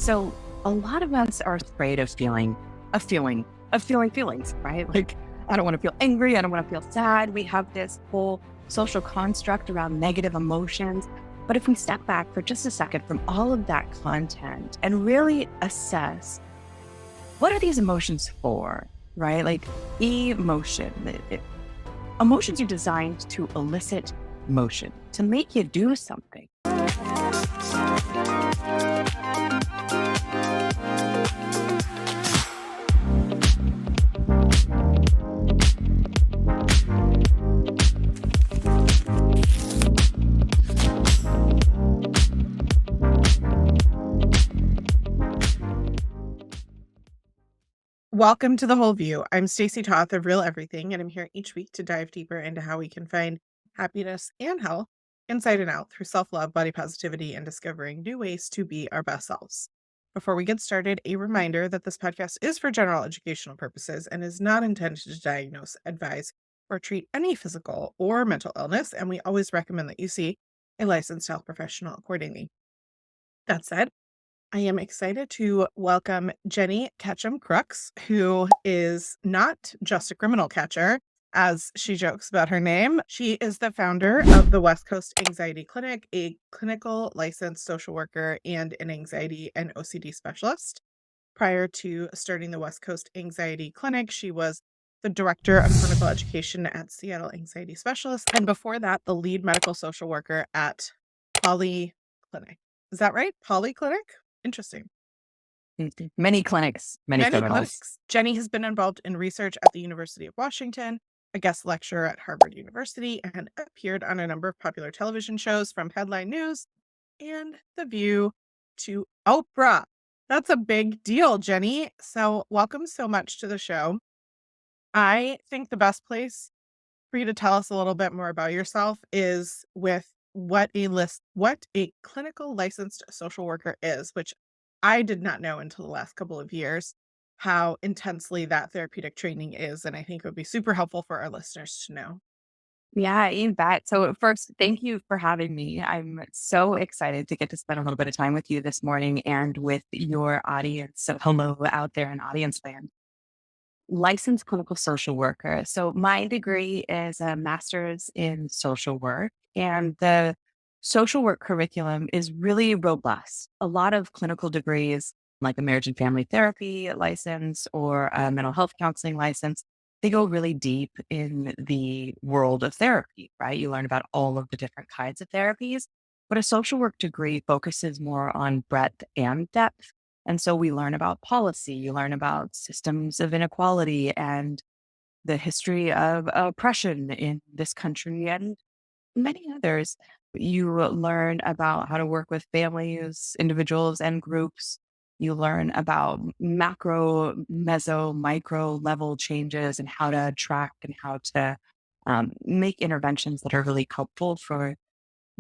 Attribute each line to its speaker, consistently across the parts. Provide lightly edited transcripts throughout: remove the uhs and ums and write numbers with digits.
Speaker 1: So a lot of us are afraid of feeling feelings, right? Like, I don't want to feel angry. I don't want to feel sad. We have this whole social construct around negative emotions. But if we step back for just a second from all of that content and really assess what are these emotions for, right? Like emotion, emotions are designed to elicit motion, to make you do something.
Speaker 2: Welcome to The Whole View. I'm Stacey Toth of Real Everything, and I'm here each week to dive deeper into how we can find happiness and health inside and out through self-love, body positivity, and discovering new ways to be our best selves. Before we get started, a reminder that this podcast is for general educational purposes and is not intended to diagnose, advise, or treat any physical or mental illness, and we always recommend that you see a licensed health professional accordingly. That said, I am excited to welcome Jennie Ketchum-Crooks, who is not just a criminal catcher, as she jokes about her name. She is the founder of the West Coast Anxiety Clinic, a clinical licensed social worker and an anxiety and OCD specialist. Prior to starting the West Coast Anxiety Clinic, she was the director of clinical education at Seattle Anxiety Specialists, and before that, the lead medical social worker at Poly Clinic. Is that right? Poly Clinic? Interesting.
Speaker 1: Many clinics, many criminals.
Speaker 2: Clinics. Jennie has been involved in research at the University of Washington, a guest lecturer at Harvard University, and appeared on a number of popular television shows from Headline News and The View to Oprah. That's a big deal, Jennie. So welcome so much to the show. I think the best place for you to tell us a little bit more about yourself is with what a clinical licensed social worker is, which I did not know until the last couple of years how intensely that therapeutic training is. And I think it would be super helpful for our listeners to know.
Speaker 1: Yeah, you bet. So first, thank you for having me. I'm so excited to get to spend a little bit of time with you this morning and with your audience. So hello out there in audience land. Licensed clinical social worker. So my degree is a master's in social work, and the social work curriculum is really robust. A lot of clinical degrees, like a marriage and family therapy license or a mental health counseling license, they go really deep in the world of therapy, right? You learn about all of the different kinds of therapies, but a social work degree focuses more on breadth and depth. And so we learn about policy, you learn about systems of inequality and the history of oppression in this country and many others. You learn about how to work with families, individuals, and groups. You learn about macro, meso, micro level changes and how to track and how to make interventions that are really helpful for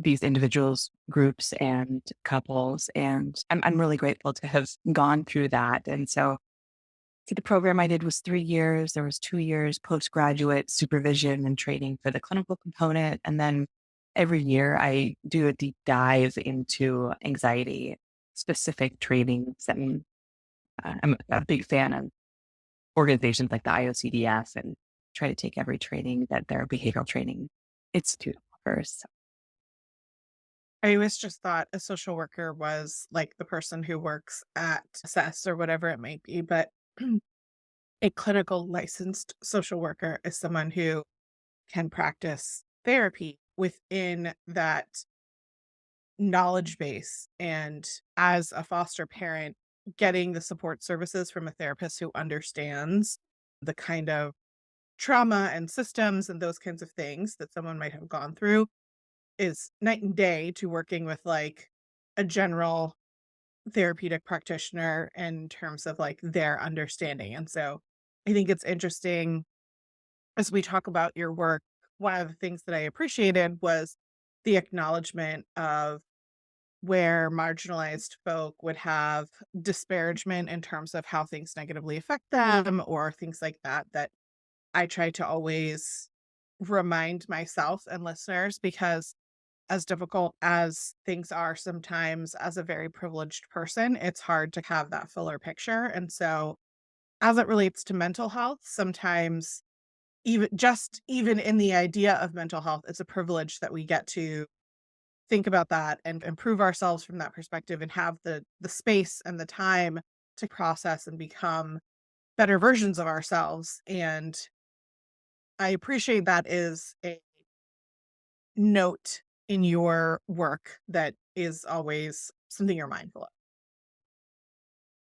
Speaker 1: these individuals, groups, and couples. And I'm really grateful to have gone through that. And so the program I did was 3 years. There was 2 years postgraduate supervision and training for the clinical component. And then every year I do a deep dive into anxiety specific trainings. And I'm a big fan of organizations like the IOCDF and try to take every training that their behavioral training institute offers.
Speaker 2: I always just thought a social worker was like the person who works at SES or whatever it might be, but a clinical licensed social worker is someone who can practice therapy within that knowledge base. And as a foster parent, getting the support services from a therapist who understands the kind of trauma and systems and those kinds of things that someone might have gone through is night and day to working with like a general therapeutic practitioner in terms of like their understanding. And so I think it's interesting as we talk about your work. One of the things that I appreciated was the acknowledgement of where marginalized folk would have disparagement in terms of how things negatively affect them or things like that, that I try to always remind myself and listeners, because as difficult as things are sometimes as a very privileged person, it's hard to have that fuller picture. And so, as it relates to mental health, sometimes even in the idea of mental health, it's a privilege that we get to think about that and improve ourselves from that perspective and have the space and the time to process and become better versions of ourselves. And I appreciate that is a note in your work that is always something you're mindful of.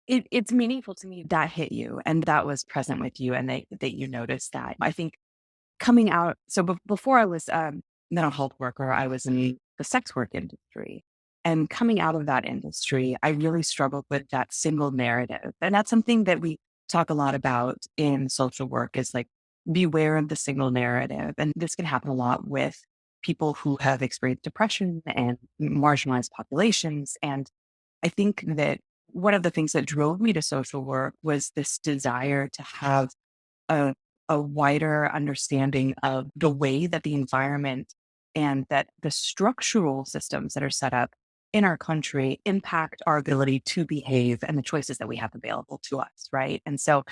Speaker 1: It's meaningful to me that hit you and that was present with you and that you noticed that. I think coming out so before I was mental health worker, I was in the sex work industry. And coming out of that industry, I really struggled with that single narrative. And that's something that we talk a lot about in social work is like beware of the single narrative. And this can happen a lot with people who have experienced depression and marginalized populations. And I think that one of the things that drove me to social work was this desire to have a, a wider understanding of the way that the environment and that the structural systems that are set up in our country impact our ability to behave and the choices that we have available to us. Right. And so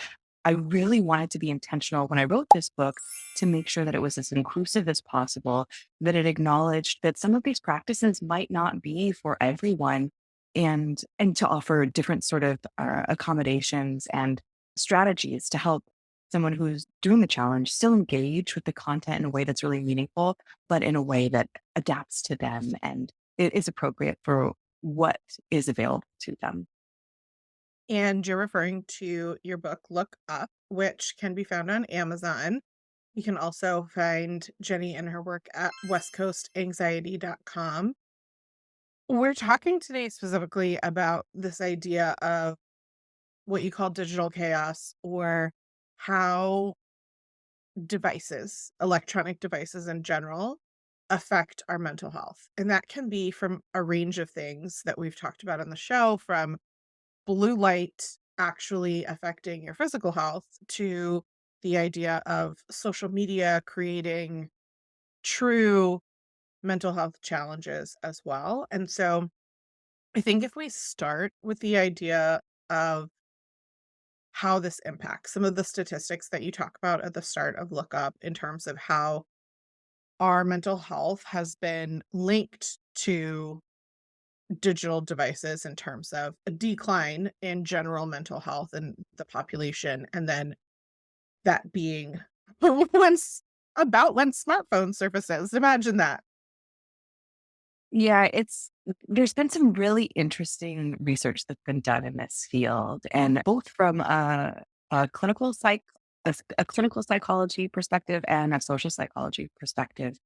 Speaker 1: I really wanted to be intentional when I wrote this book to make sure that it was as inclusive as possible, that it acknowledged that some of these practices might not be for everyone and to offer different sort of accommodations and strategies to help someone who's doing the challenge still engage with the content in a way that's really meaningful, but in a way that adapts to them and it is appropriate for what is available to them.
Speaker 2: And you're referring to your book, Look Up, which can be found on Amazon. You can also find Jenny and her work at westcoastanxiety.com. We're talking today specifically about this idea of what you call digital chaos or how devices, electronic devices in general, affect our mental health. And that can be from a range of things that we've talked about on the show, from blue light actually affecting your physical health to the idea of social media creating true mental health challenges as well. And so I think if we start with the idea of how this impacts some of the statistics that you talk about at the start of Look Up in terms of how our mental health has been linked to digital devices in terms of a decline in general mental health in the population, and then that being when smartphone surfaces. Imagine that.
Speaker 1: Yeah, there's been some really interesting research that's been done in this field, and both from a a clinical psychology perspective and a social psychology perspective.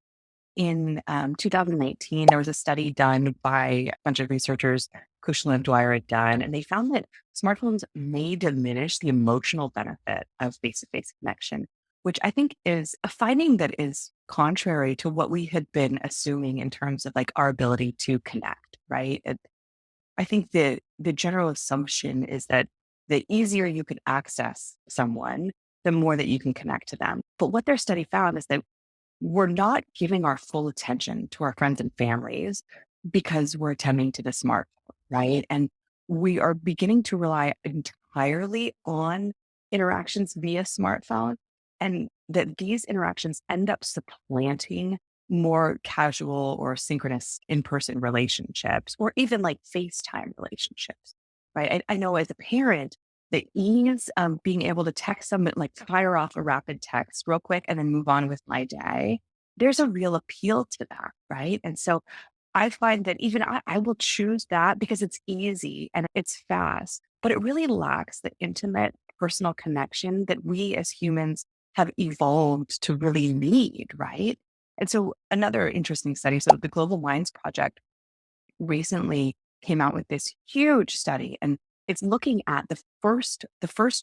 Speaker 1: In 2018, there was a study done by a bunch of researchers, Kushel and Dwyer had done, and they found that smartphones may diminish the emotional benefit of face-to-face connection, which I think is a finding that is contrary to what we had been assuming in terms of like our ability to connect, right? I think the general assumption is that the easier you can access someone, the more that you can connect to them. But what their study found is that we're not giving our full attention to our friends and families because we're attending to the smartphone, right? And we are beginning to rely entirely on interactions via smartphone, and that these interactions end up supplanting more casual or synchronous in person relationships or even like FaceTime relationships, right? I know as a parent, the ease of being able to text them, like fire off a rapid text real quick and then move on with my day, there's a real appeal to that, right? And so I find that even I will choose that because it's easy and it's fast, but it really lacks the intimate personal connection that we as humans have evolved to really need, right? And so another interesting study, so the Global Minds Project recently came out with this huge study and it's looking at the first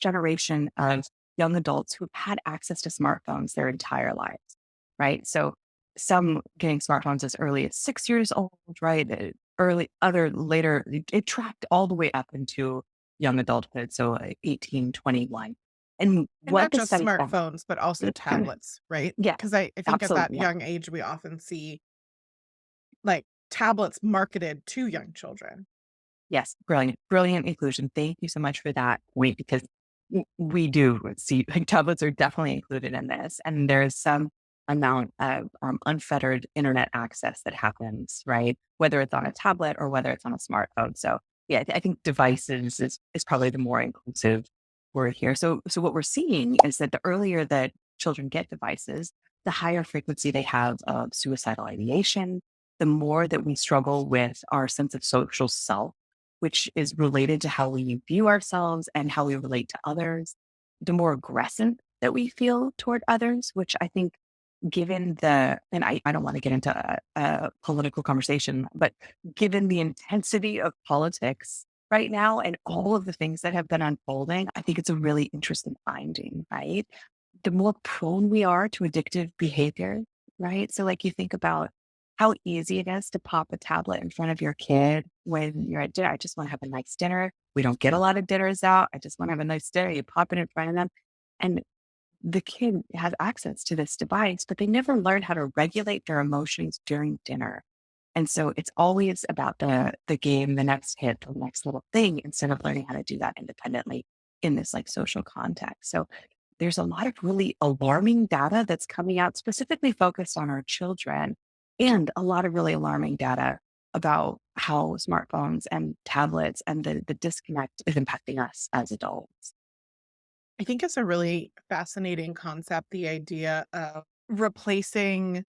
Speaker 1: generation of young adults who've had access to smartphones their entire lives, right? So some getting smartphones as early as 6 years old, right? Early, other later, it tracked all the way up into young adulthood, so 18, 21. And
Speaker 2: And
Speaker 1: what
Speaker 2: not
Speaker 1: the
Speaker 2: just
Speaker 1: study found,
Speaker 2: smartphones, but also tablets, right?
Speaker 1: yeah,
Speaker 2: Because I think at that
Speaker 1: absolutely.
Speaker 2: young age, we often see like tablets marketed to young children.
Speaker 1: Yes, brilliant, brilliant inclusion. Thank you so much for that point because we do see like tablets are definitely included in this, and there's some amount of unfettered internet access that happens, right? Whether it's on a tablet or whether it's on a smartphone. So yeah, I think devices is probably the more inclusive word here. So what we're seeing is that the earlier that children get devices, the higher frequency they have of suicidal ideation, the more that we struggle with our sense of social self, which is related to how we view ourselves and how we relate to others, the more aggressive that we feel toward others, which I think, given and I don't want to get into a political conversation, but given the intensity of politics right now and all of the things that have been unfolding, I think it's a really interesting finding, right? The more prone we are to addictive behavior, right? So, like, you think about how easy it is to pop a tablet in front of your kid when you're at dinner. I just want to have a nice dinner. We don't get a lot of dinners out. I just want to have a nice dinner. You pop it in front of them. And the kid has access to this device, but they never learn how to regulate their emotions during dinner. And so it's always about the game, the next hit, the next little thing, instead of learning how to do that independently in this like social context. So there's a lot of really alarming data that's coming out specifically focused on our children, and a lot of really alarming data about how smartphones and tablets and the disconnect is impacting us as adults.
Speaker 2: I think it's a really fascinating concept, the idea of replacing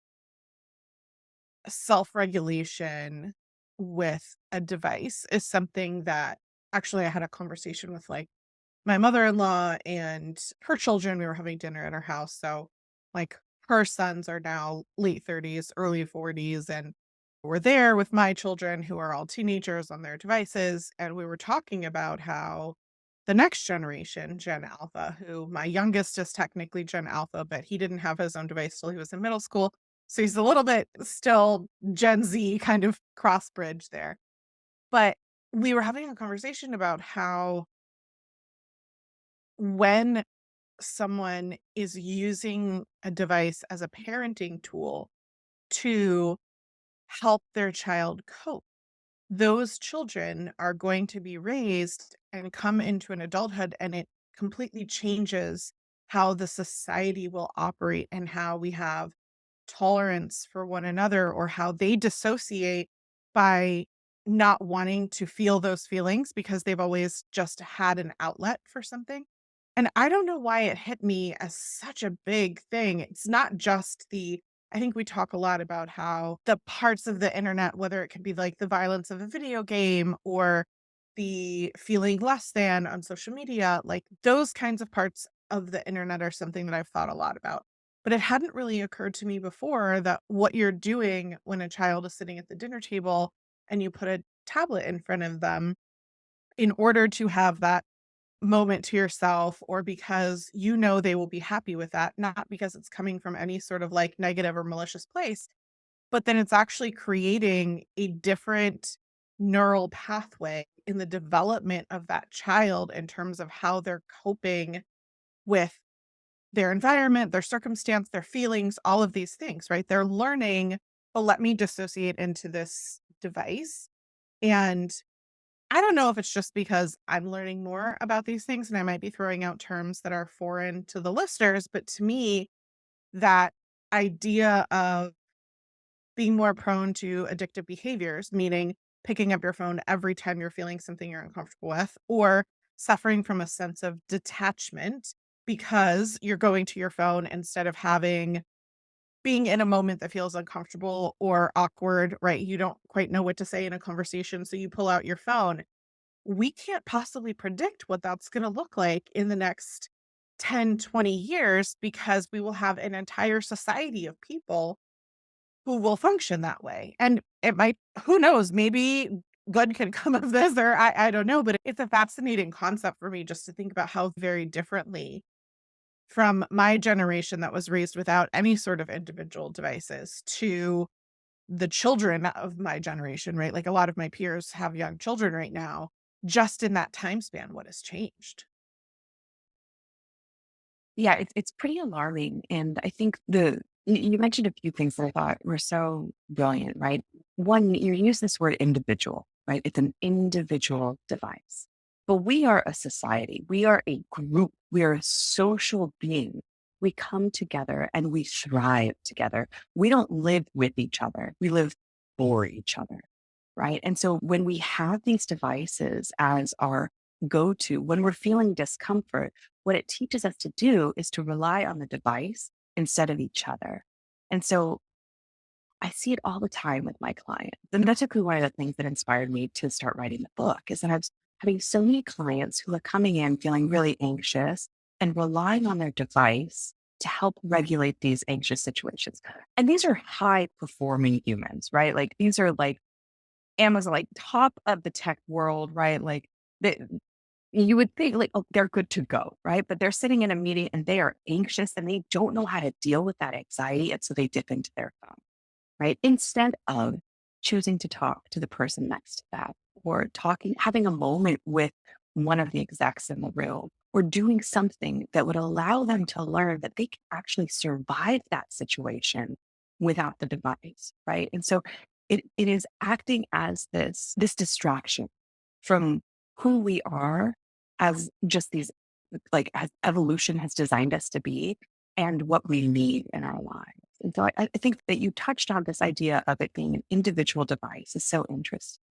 Speaker 2: self-regulation with a device is something that actually I had a conversation with like my mother-in-law and her children. We were having dinner at her house. So like her sons are now late 30s, early 40s, and we're there with my children who are all teenagers on their devices. And we were talking about how the next generation, Gen Alpha, who my youngest is technically Gen Alpha, but he didn't have his own device till he was in middle school. So he's a little bit still Gen Z kind of cross bridge there. But we were having a conversation about how when someone is using a device as a parenting tool to help their child cope, those children are going to be raised and come into an adulthood, and it completely changes how the society will operate and how we have tolerance for one another, or how they dissociate by not wanting to feel those feelings because they've always just had an outlet for something. And I don't know why it hit me as such a big thing. It's not just I think we talk a lot about how the parts of the internet, whether it can be like the violence of a video game or the feeling less than on social media, like those kinds of parts of the internet are something that I've thought a lot about. But it hadn't really occurred to me before that what you're doing when a child is sitting at the dinner table and you put a tablet in front of them in order to have that moment to yourself, or because you know they will be happy with that, not because it's coming from any sort of like negative or malicious place, but then it's actually creating a different neural pathway in the development of that child in terms of how they're coping with their environment, their circumstance, their feelings, all of these things, right? They're learning, "Oh, let me dissociate into this device." And I don't know if it's just because I'm learning more about these things and I might be throwing out terms that are foreign to the listeners, but to me, that idea of being more prone to addictive behaviors, meaning picking up your phone every time you're feeling something you're uncomfortable with, or suffering from a sense of detachment because you're going to your phone instead of being in a moment that feels uncomfortable or awkward, right? You don't quite know what to say in a conversation, so you pull out your phone. We can't possibly predict what that's going to look like in the next 10, 20 years because we will have an entire society of people who will function that way. And it might, who knows, maybe good can come of this, or I don't know, but it's a fascinating concept for me just to think about how very differently from my generation that was raised without any sort of individual devices to the children of my generation, right? Like a lot of my peers have young children right now. Just in that time span, what has changed?
Speaker 1: Yeah, it's pretty alarming. And I think You mentioned a few things that I thought were so brilliant, right? One, you use this word individual, right? It's an individual device. But we are a society. We are a group. We are a social being. We come together and we thrive together. We don't live with each other. We live for each other, right? And so when we have these devices as our go to, when we're feeling discomfort, what it teaches us to do is to rely on the device instead of each other. And so I see it all the time with my clients. And that's actually one of the things that inspired me to start writing the book is that I was having so many clients who are coming in feeling really anxious and relying on their device to help regulate these anxious situations. And these are high performing humans, right? Like these are like Amazon, like top of the tech world, right? Like they, you would think like, oh, they're good to go, right? But they're sitting in a meeting and they are anxious and they don't know how to deal with that anxiety. And so they dip into their phone, right? Instead of choosing to talk to the person next to that or talking, having a moment with one of the execs in the room or doing something that would allow them to learn that they can actually survive that situation without the device, right? And so it is acting as this distraction from who we are as just these like as evolution has designed us to be and what we need in our lives. And so I think that you touched on this idea of it being an individual device is so interesting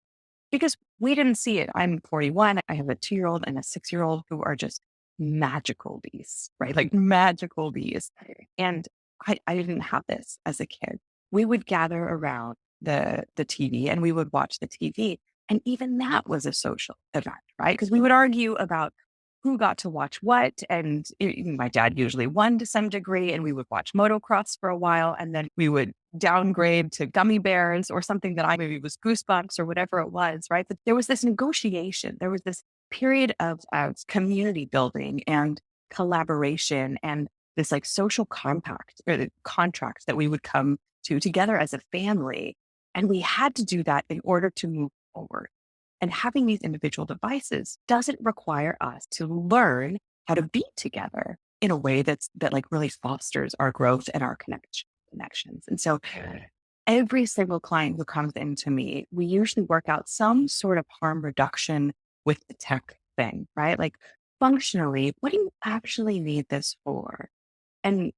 Speaker 1: because we didn't see it. I'm 41. I have a 2-year old and a 6-year old who are just magical beasts, right? Like magical beasts. And I didn't have this as a kid. We would gather around the TV and we would watch the TV. And even that was a social event, right? Because we would argue about who got to watch what. And my dad usually won to some degree, and we would watch motocross for a while. And then we would downgrade to gummy bears or something that I maybe was goosebumps or whatever it was, right? But there was this negotiation. There was this period of community building and collaboration and this like social compact or the contracts that we would come to together as a family. And we had to do that in order to move forward. And having these individual devices doesn't require us to learn how to be together in a way that like really fosters our growth and our connections. And so every single client who comes into me, we usually work out some sort of harm reduction with the tech thing, right? Like functionally, what do you actually need this for? And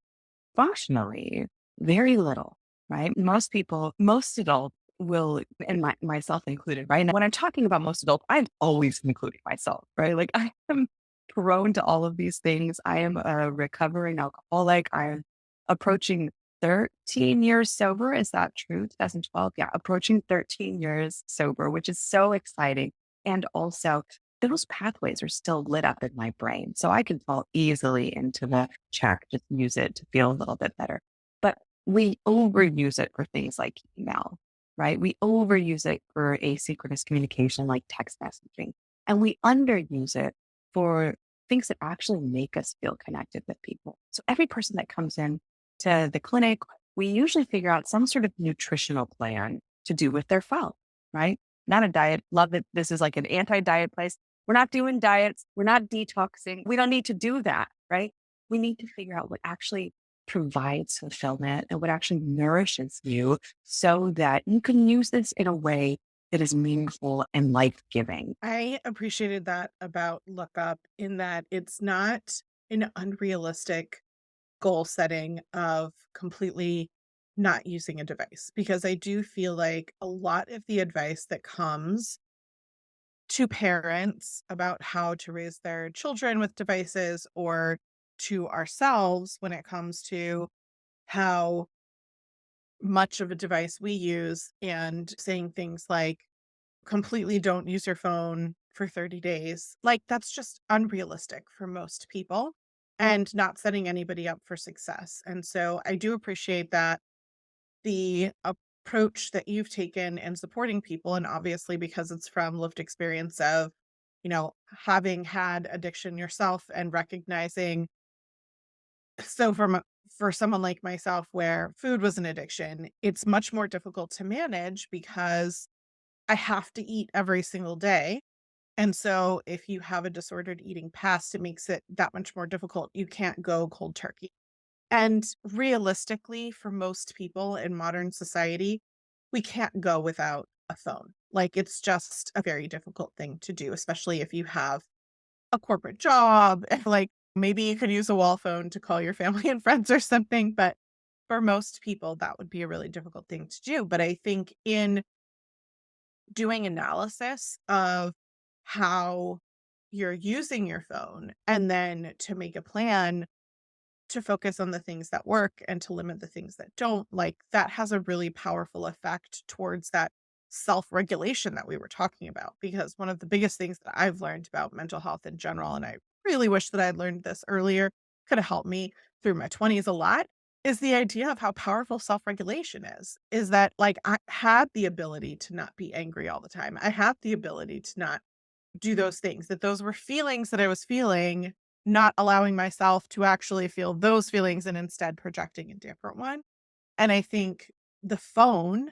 Speaker 1: functionally, very little, right? Most people, most adults will, and myself included, right? And when I'm talking about most adults, I'm always including myself, right? Like I am prone to all of these things. I am a recovering alcoholic. I'm approaching 13 years sober. Is that true? 2012. Yeah. Approaching 13 years sober, which is so exciting. And also those pathways are still lit up in my brain. So I can fall easily into the check, just use it to feel a little bit better. But we overuse it for things like email, right? We overuse it for asynchronous communication like text messaging. And we underuse it for things that actually make us feel connected with people. So every person that comes in to the clinic, we usually figure out some sort of nutritional plan to do with their phone, right? Not a diet. Love it. This is like an anti-diet place. We're not doing diets. We're not detoxing. We don't need to do that, right? We need to figure out what actually provides fulfillment and what actually nourishes you so that you can use this in a way that is meaningful and life giving.
Speaker 2: I appreciated that about Lookup in that it's not an unrealistic goal setting of completely not using a device because I do feel like a lot of the advice that comes to parents about how to raise their children with devices or to ourselves when it comes to how much of a device we use and saying things like completely don't use your phone for 30 days. Like that's just unrealistic for most people and not setting anybody up for success. And so I do appreciate that the approach that you've taken in supporting people and obviously because it's from lived experience of having had addiction yourself and recognizing for someone like myself where food was an addiction, it's much more difficult to manage because I have to eat every single day. And so if you have a disordered eating past, it makes it that much more difficult. You can't go cold turkey. And realistically, for most people in modern society, we can't go without a phone. Like, it's just a very difficult thing to do, especially if you have a corporate job. Like, maybe you could use a wall phone to call your family and friends or something. But for most people, that would be a really difficult thing to do. But I think in doing analysis of how you're using your phone and then to make a plan to focus on the things that work and to limit the things that don't, like that has a really powerful effect towards that self-regulation that we were talking about. Because one of the biggest things that I've learned about mental health in general, and I really wish that I'd learned this earlier, could have helped me through my 20s a lot, is the idea of how powerful self-regulation is that like I had the ability to not be angry all the time. I had the ability to not do those things, that those were feelings that I was feeling, not allowing myself to actually feel those feelings and instead projecting a different one. And I think the phone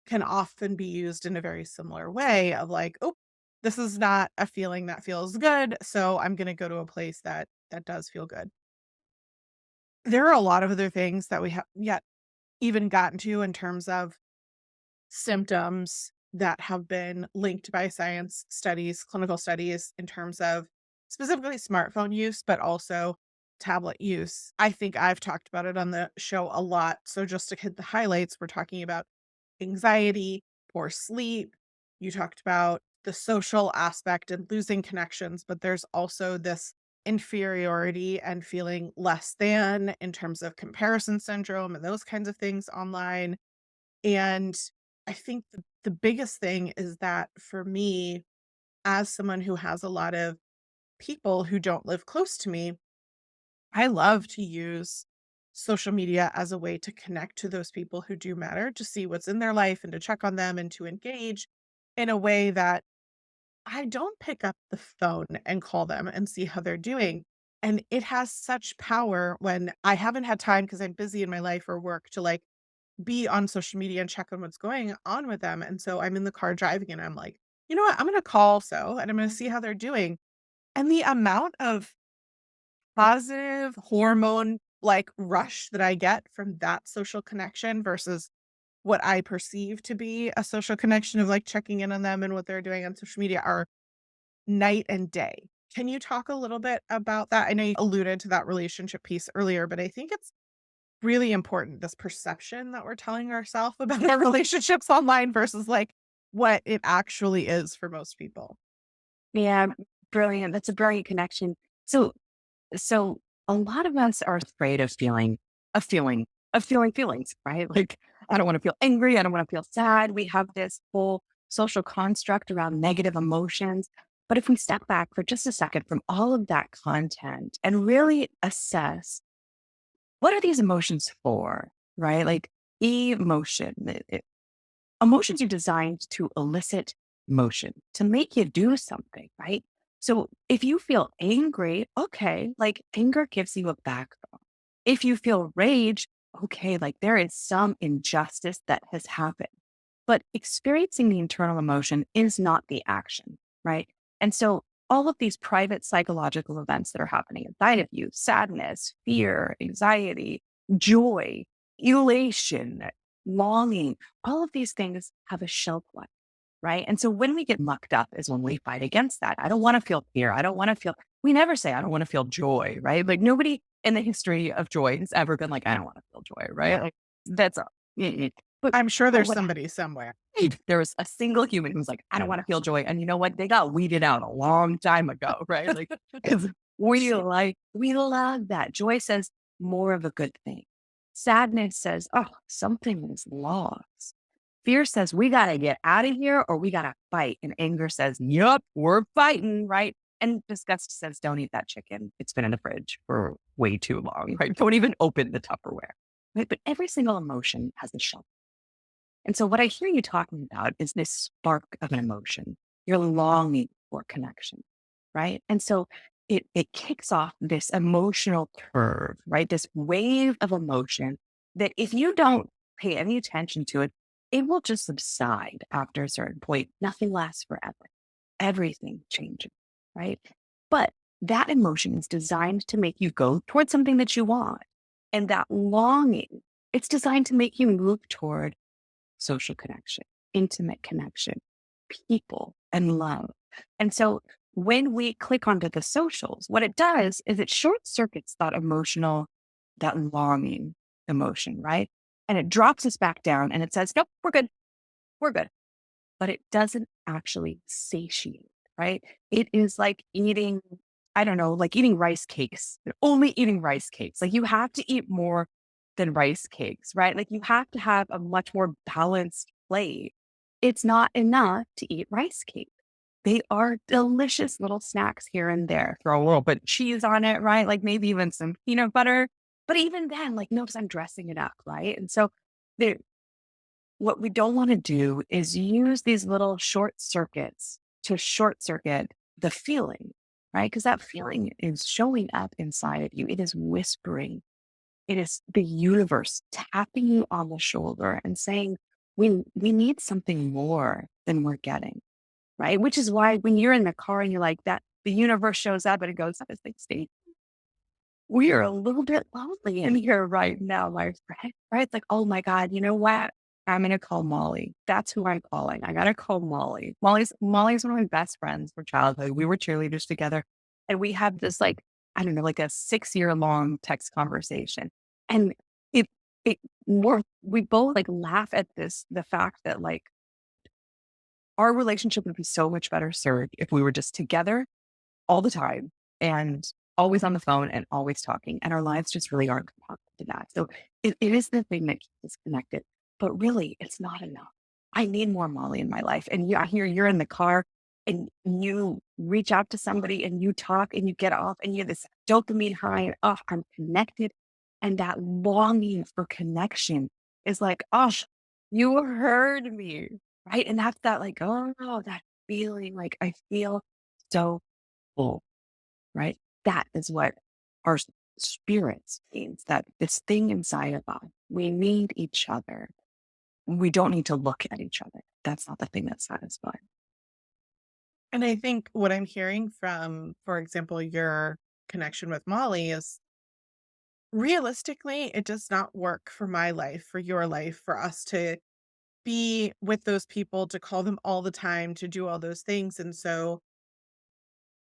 Speaker 2: can often be used in a very similar way of like, oh, this is not a feeling that feels good, so I'm going to go to a place that does feel good. There are a lot of other things that we have yet even gotten to in terms of symptoms that have been linked by science studies, clinical studies, in terms of specifically smartphone use, but also tablet use. I think I've talked about it on the show a lot. So just to hit the highlights, we're talking about anxiety, poor sleep. You talked about the social aspect and losing connections, but there's also this inferiority and feeling less than in terms of comparison syndrome and those kinds of things online. And I think the biggest thing is that for me, as someone who has a lot of people who don't live close to me, I love to use social media as a way to connect to those people who do matter, to see what's in their life and to check on them and to engage in a way that I don't pick up the phone and call them and see how they're doing. And it has such power when I haven't had time because I'm busy in my life or work to like be on social media and check on what's going on with them. And so I'm in the car driving and I'm like, you know what? I'm going to call so and I'm going to see how they're doing. And the amount of positive hormone like rush that I get from that social connection versus what I perceive to be a social connection of like checking in on them and what they're doing on social media are night and day. Can you talk a little bit about that? I know you alluded to that relationship piece earlier, but I think it's really important, this perception that we're telling ourselves about our relationships online versus, like, what it actually is for most people.
Speaker 1: Yeah, brilliant. That's a brilliant connection. So, so a lot of us are afraid of feeling, of feeling feelings, right? Like, I don't want to feel angry. I don't want to feel sad. We have this whole social construct around negative emotions. But if we step back for just a second from all of that content and really assess what are these emotions for, right? Like emotion, emotions are designed to elicit motion, to make you do something, right? So if you feel angry, okay, like anger gives you a backbone. If you feel rage, okay, like there is some injustice that has happened. But experiencing the internal emotion is not the action, right? And so all of these private psychological events that are happening inside of you, sadness, fear, anxiety, joy, elation, longing, all of these things have a shelf life, right? And so when we get mucked up is when we fight against that. I don't want to feel fear. I don't want to feel, we never say, I don't want to feel joy, right? Like nobody in the history of joy has ever been like, I don't want to feel joy, right? Like that's a, but,
Speaker 2: I'm sure
Speaker 1: but
Speaker 2: there's
Speaker 1: what
Speaker 2: somebody somewhere.
Speaker 1: there was a single human who's like, I don't want to feel joy. And you know what? They got weeded out a long time ago, right? Like, because we love that. Joy says more of a good thing. Sadness says, oh, something is lost. Fear says, we got to get out of here or we got to fight. And anger says, yup, we're fighting, right? And disgust says, don't eat that chicken. It's been in the fridge for way too long, right? Don't even open the Tupperware, right? But every single emotion has a shelf. And so what I hear you talking about is this spark of an emotion. You're longing for connection, right? And so it kicks off this emotional curve, right? This wave of emotion that if you don't pay any attention to it, it will just subside after a certain point. Nothing lasts forever. Everything changes, right? But that emotion is designed to make you go towards something that you want. And that longing, it's designed to make you move toward social connection, intimate connection, people, and love. And so when we click onto the socials, what it does is it short circuits that emotional, that longing emotion, right? And it drops us back down and it says, nope, we're good. We're good. But it doesn't actually satiate, right? It is like eating, I don't know, like eating rice cakes, only eating rice cakes. Like you have to eat more than rice cakes, right? Like you have to have a much more balanced plate. It's not enough to eat rice cake. They are delicious little snacks here and there. Throw a little bit of cheese on it, right? Like maybe even some peanut butter. But even then, like, notice I'm dressing it up, right? And so there, what we don't want to do is use these little short circuits to short circuit the feeling, right? Because that feeling is showing up inside of you. It is whispering. It is the universe tapping you on the shoulder and saying, we need something more than we're getting, right? Which is why when you're in the car and you're like that, the universe shows up and it goes, "This thing state, we are a little bit lonely in here right now, my friend," right? It's like, oh my God, you know what? I'm gonna call Molly. That's who I'm calling. I gotta call Molly. Molly's one of my best friends from childhood. We were cheerleaders together. And we have this like, I don't know, like a 6 year long text conversation. And it it we both like laugh at this, the fact that like our relationship would be so much better served if we were just together all the time and always on the phone and always talking. And our lives just really aren't compatible to that. So it is the thing that keeps us connected. But really, it's not enough. I need more Molly in my life. And I hear you're in the car and you reach out to somebody and you talk and you get off and you have this dopamine high and oh, I'm connected. And that longing for connection is like, oh, you heard me. Right. And that's that like, oh, that feeling like I feel so full, right? That is what our spirits means, that this thing inside of us, we need each other. We don't need to look at each other. That's not the thing that's satisfying.
Speaker 2: And I think what I'm hearing from, for example, your connection with Molly is realistically, it does not work for my life, for your life, for us to be with those people, to call them all the time, to do all those things. And so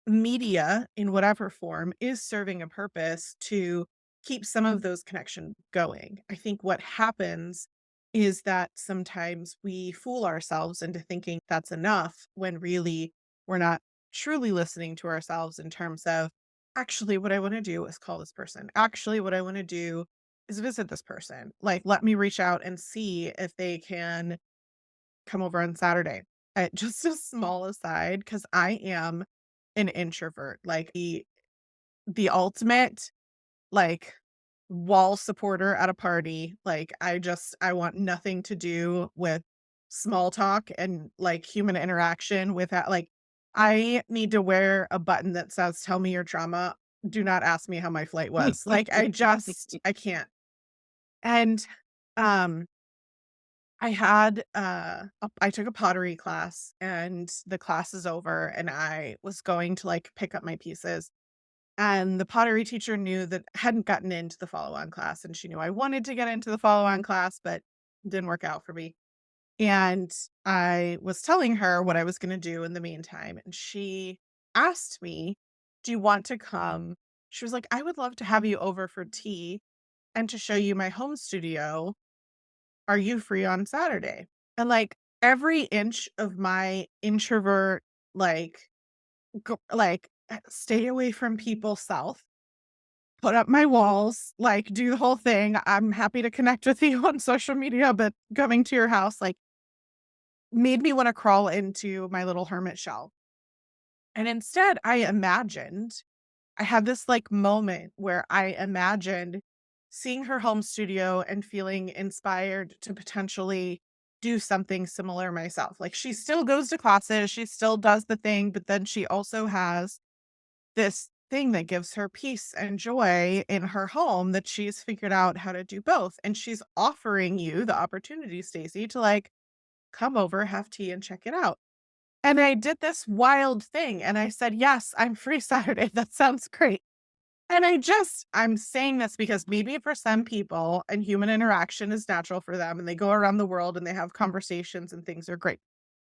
Speaker 2: media in whatever form is serving a purpose to keep some of those connections going. I think what happens is that sometimes we fool ourselves into thinking that's enough when really we're not truly listening to ourselves in terms of actually what I want to do is call this person. Actually, what I want to do is visit this person. Like, let me reach out and see if they can come over on Saturday. Just a small aside, because I am an introvert, like the ultimate, like, wall supporter at a party. Like, I want nothing to do with small talk and, like, human interaction with that. Like, I need to wear a button that says, "Tell me your trauma. Do not ask me how my flight was." Like, I can't. And, um I took a pottery class and the class is over and I was going to like pick up my pieces and the pottery teacher knew that I hadn't gotten into the follow-on class and she knew I wanted to get into the follow-on class, but it didn't work out for me. And I was telling her what I was going to do in the meantime and she asked me, "Do you want to come?" She was like, "I would love to have you over for tea and to show you my home studio. Are you free on Saturday?" And, like, every inch of my introvert, like, stay away from people self, put up my walls, like, do the whole thing. I'm happy to connect with you on social media, but coming to your house, like, made me wanna crawl into my little hermit shell. And instead, I had this, like, moment where I imagined seeing her home studio and feeling inspired to potentially do something similar myself. Like, she still goes to classes, she still does the thing, but then she also has this thing that gives her peace and joy in her home that she's figured out how to do both, and she's offering you the opportunity, Stacey, to, like, come over, have tea, and check it out. And I did this wild thing, and I said, "Yes, I'm free Saturday, that sounds great." And I'm saying this because maybe for some people and human interaction is natural for them and they go around the world and they have conversations and things are great.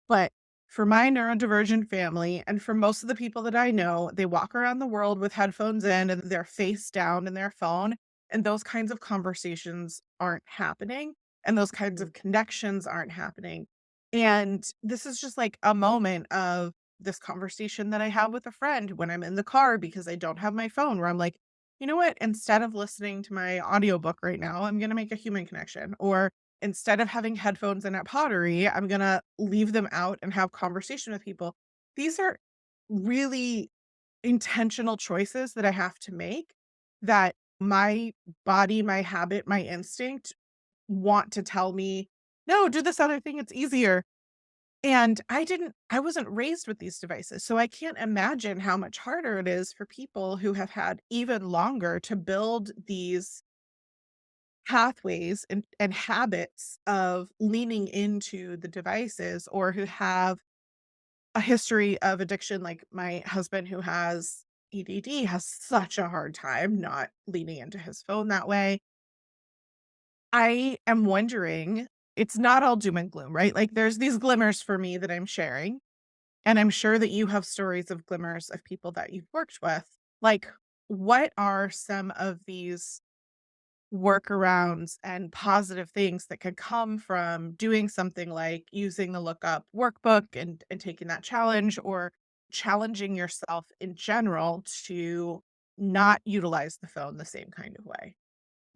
Speaker 2: But for my neurodivergent family and for most of the people that I know, they walk around the world with headphones in and they're face down in their phone. And those kinds of conversations aren't happening. And those kinds
Speaker 1: Mm.
Speaker 2: of connections aren't happening. And this is just like a moment of this conversation that I have with a friend when I'm in the car because I don't have my phone, where I'm like, you know what? Instead of listening to my audiobook right now, I'm going to make a human connection. Or instead of having headphones in at pottery, I'm going to leave them out and have conversation with people. These are really intentional choices that I have to make that my body, my habit, my instinct want to tell me, no, do this other thing. It's easier. And I wasn't raised with these devices, so I can't imagine how much harder it is for people who have had even longer to build these pathways and habits of leaning into the devices or who have a history of addiction, like my husband who has ADD has such a hard time not leaning into his phone that way. I am wondering, it's not all doom and gloom, right? Like, there's these glimmers for me that I'm sharing. And I'm sure that you have stories of glimmers of people that you've worked with. Like, what are some of these workarounds and positive things that could come from doing something like using the lookup workbook and taking that challenge or challenging yourself in general to not utilize the phone the same kind of way?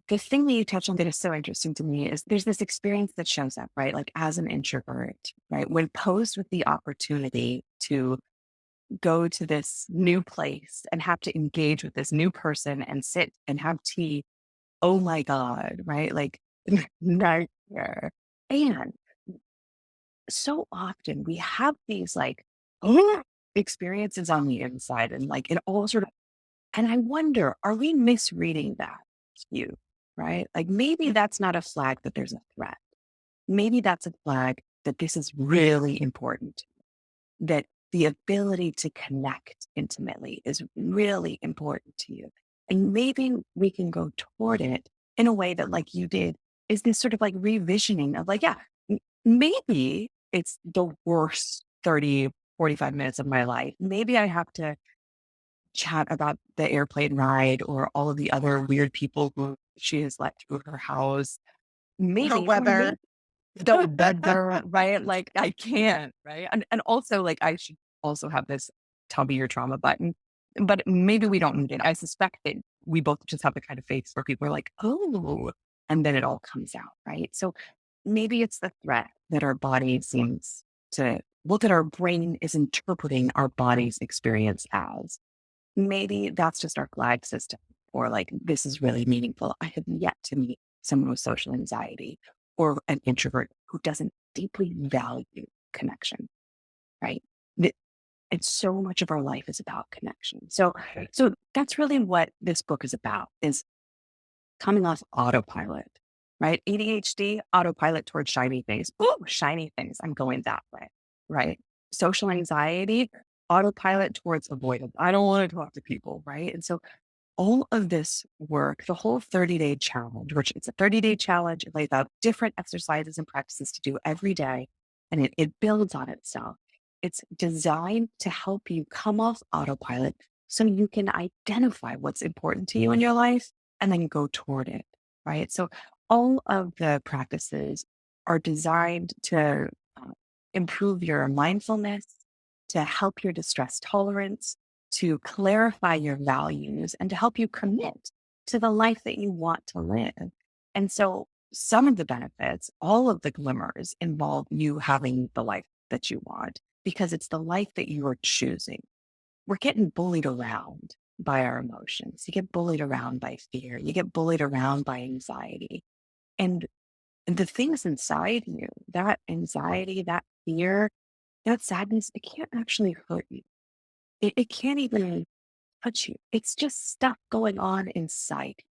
Speaker 1: The thing that you touched on that is so interesting to me is there's this experience that shows up, right? Like as an introvert, right? When posed with the opportunity to go to this new place and have to engage with this new person and sit and have tea. Oh my God, right? Like nightmare. And so often we have these like experiences on the inside and like it all sort of, and I wonder, are we misreading that cue, right? Like maybe that's not a flag that there's a threat. Maybe that's a flag that this is really important, that the ability to connect intimately is really important to you. And maybe we can go toward it in a way that, like you did, is this sort of like revisioning of like, yeah, maybe it's the worst 30, 45 minutes of my life. Maybe I have to chat about the airplane ride or all of the other weird people who she has let through her house.
Speaker 2: The
Speaker 1: Maybe, or
Speaker 2: weather.
Speaker 1: maybe the better, right? Like, I can't, right? And also, like, I should also have this tell me your trauma button, but maybe we don't need it. I suspect that we both just have the kind of face where people are like, "Oh," and then it all comes out, right? So maybe it's the threat that our body seems to well, that our brain is interpreting our body's experience as. Maybe that's just our flag system, or like, this is really meaningful. I have yet to meet someone with social anxiety or an introvert who doesn't deeply value connection, right? That- And so much of our life is about connection. So that's really what this book is about, is coming off autopilot, right? ADHD, autopilot towards shiny things. Oh, shiny things. I'm going that way, right? Social anxiety, autopilot towards avoidance. I don't want to talk to people, right? And so all of this work, the whole 30-day challenge, which it's a 30-day challenge, it lays out different exercises and practices to do every day, and it builds on itself. It's designed to help you come off autopilot so you can identify what's important to you in your life and then go toward it, right? So all of the practices are designed to uh, improve your mindfulness, to help your distress tolerance, to clarify your values, and to help you commit to the life that you want to live. And so some of the benefits, all of the glimmers involve you having the life that you want because it's the life that you're choosing. We're getting bullied around by our emotions. You get bullied around by fear. You get bullied around by anxiety. And the things inside you, that anxiety, that fear, that sadness, it can't actually hurt you. It can't even touch you. It's just stuff going on inside,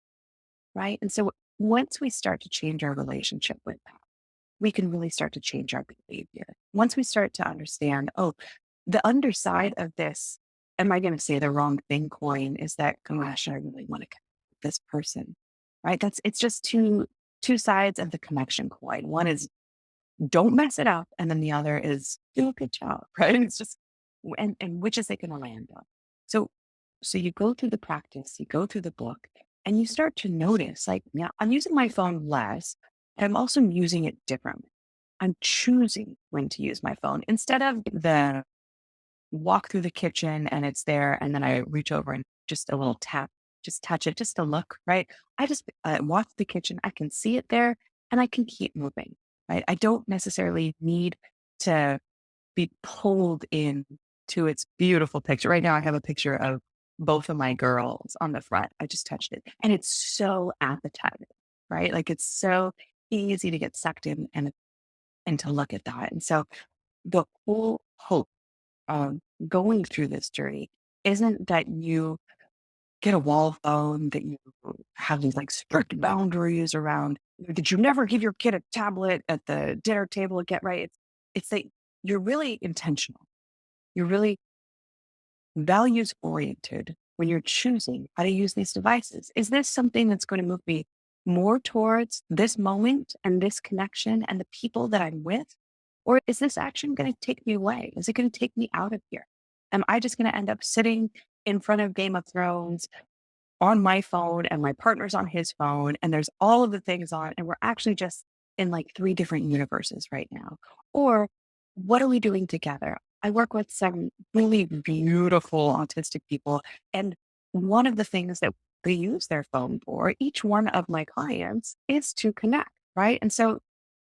Speaker 1: right? And so once we start to change our relationship with that, we can really start to change our behavior. Once we start to understand, oh, the underside of this am I going to say the wrong thing coin is that, gosh, I really want to connect with this person, right? It's just two sides of the connection coin. One is don't mess it up. And then the other is do a good job, right? It's just, and which is it going to land on? So, so you go through the practice, you go through the book, and you start to notice, like, yeah, I'm using my phone less. And I'm also using it differently. I'm choosing when to use my phone instead of the walk through the kitchen and it's there. And then I reach over and just a little tap, just touch it, just to look, right? I just walk the kitchen. I can see it there and I can keep moving, right? I don't necessarily need to be pulled in to its beautiful picture. Right now, I have a picture of both of my girls on the front. I just touched it and it's so appetizing, right? Like it's so easy to get sucked in and to look at that. And so the whole hope of going through this journey isn't that you get a wall phone, that you have these like strict boundaries around, that you never give your kid a tablet at the dinner table to get right. It's that you're really intentional. You're really values oriented when you're choosing how to use these devices. Is this something that's going to move me more towards this moment and this connection and the people that I'm with? Or is this action going to take me away? Is it going to take me out of here? Am I just going to end up sitting in front of Game of Thrones on my phone and my partner's on his phone and there's all of the things on and we're actually just in like three different universes right now? Or what are we doing together? I work with some really beautiful autistic people, and one of the things that they use their phone for, each one of my clients, is to connect, right? And so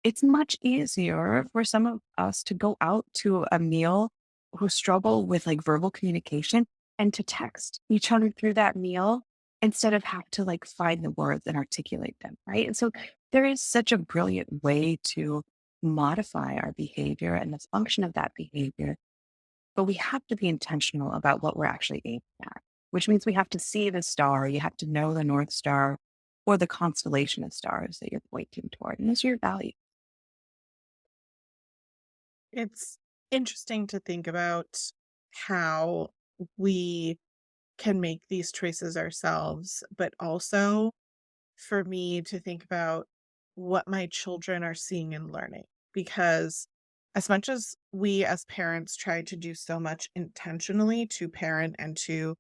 Speaker 1: it's much easier for some of us to go out to a meal who struggle with like verbal communication and to text each other through that meal instead of have to like find the words and articulate them, right? And so there is such a brilliant way to modify our behavior and the function of that behavior, but we have to be intentional about what we're actually aiming at, which means we have to see the star. You have to know the North Star or the constellation of stars that you're pointing toward. And those are your values.
Speaker 2: It's interesting to think about how we can make these choices ourselves, but also for me to think about what my children are seeing and learning. Because as much as we as parents try to do so much intentionally to parent and to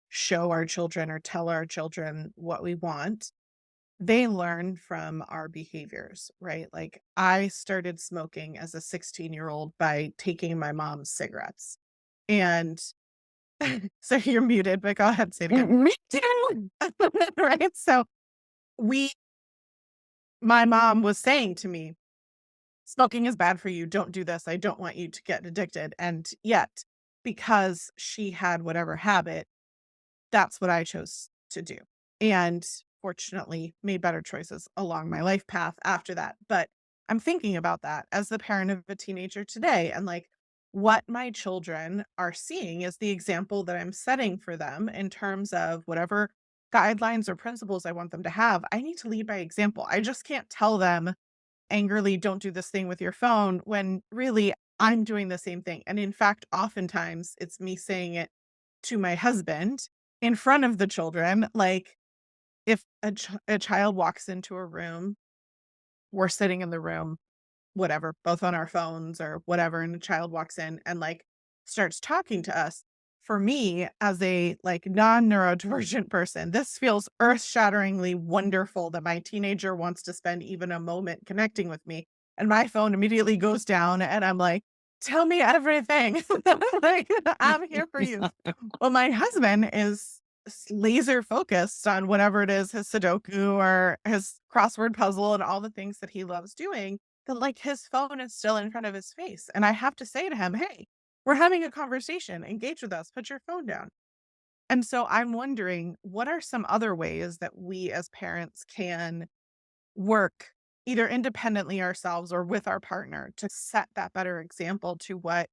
Speaker 2: show our children or tell our children what we want, they learn from our behaviors, right? Like I started smoking as a 16-year-old by taking my mom's cigarettes. And so you're muted, but go ahead, say it again.
Speaker 1: Me too.
Speaker 2: Right? So we my mom was saying to me, smoking is bad for you. Don't do this. I don't want you to get addicted. And yet, because she had whatever habit, that's what I chose to do. And fortunately, made better choices along my life path after that. But I'm thinking about that as the parent of a teenager today and like what my children are seeing is the example that I'm setting for them in terms of whatever guidelines or principles I want them to have. I need to lead by example. I just can't tell them angrily, don't do this thing with your phone when really I'm doing the same thing. And in fact, oftentimes it's me saying it to my husband in front of the children. Like if a child walks into a room, we're sitting in the room, whatever, both on our phones or whatever, and a child walks in and like starts talking to us. For me, as a like non-neurodivergent person, this feels earth-shatteringly wonderful that my teenager wants to spend even a moment connecting with me. And my phone immediately goes down and I'm like, tell me everything. Like, I'm here for you. Well, my husband is laser focused on whatever it is, his Sudoku or his crossword puzzle and all the things that he loves doing, that like his phone is still in front of his face. And I have to say to him, hey, we're having a conversation, engage with us, put your phone down. And so I'm wondering, what are some other ways that we as parents can work either independently ourselves or with our partner to set that better example to what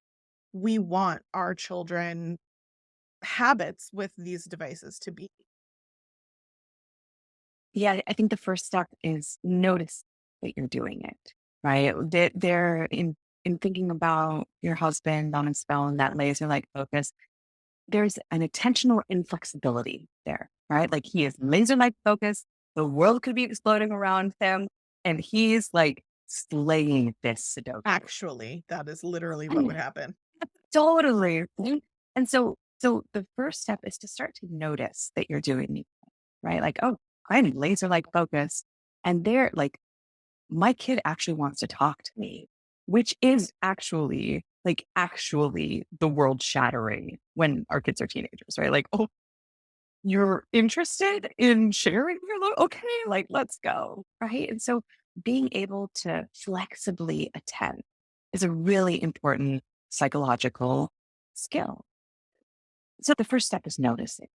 Speaker 2: we want our children habits with these devices to be?
Speaker 1: Yeah, I think the first step is notice that you're doing it, right? That they're in thinking about your husband on his phone, that laser like focus. there's an intentional inflexibility there, right? Like he is laser like focused. The world could be exploding around him, and he's like slaying this Sudoku.
Speaker 2: Actually, that is literally what would
Speaker 1: And
Speaker 2: happen.
Speaker 1: totally. Right? And so the first step is to start to notice that you're doing it, right? Like, oh, I'm laser like focused. And they're like, my kid actually wants to talk to me, which is actually the world shattering when our kids are teenagers, right? Like, oh, you're interested in sharing your okay, like let's go. Right. And so being able to flexibly attend is a really important psychological skill. So the first step is noticing.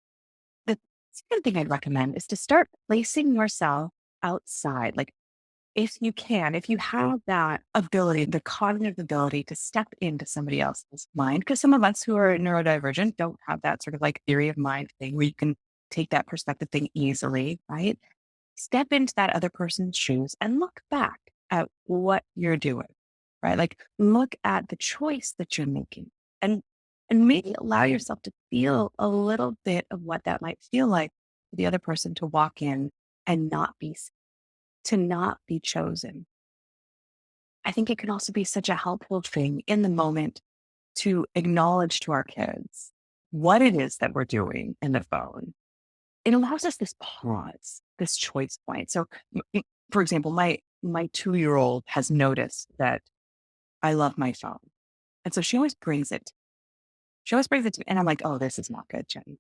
Speaker 1: The second thing I'd recommend is to start placing yourself outside. Like if you can, if you have that ability, the cognitive ability to step into somebody else's mind, because some of us who are neurodivergent don't have that sort of like theory of mind thing where you can take that perspective thing easily, right? Step into that other person's shoes and look back at what you're doing, right? Like look at the choice that you're making and and maybe allow yourself to feel a little bit of what that might feel like for the other person to walk in and not be to not be chosen. I think it can also be such a helpful thing in the moment to acknowledge to our kids what it is that we're doing in the phone. It allows us this pause, this choice point. So, for example, my 2-year-old has noticed that I love my phone, and so she always brings it. She always brings it to me, and I'm like, "Oh, this is not good, Jenny.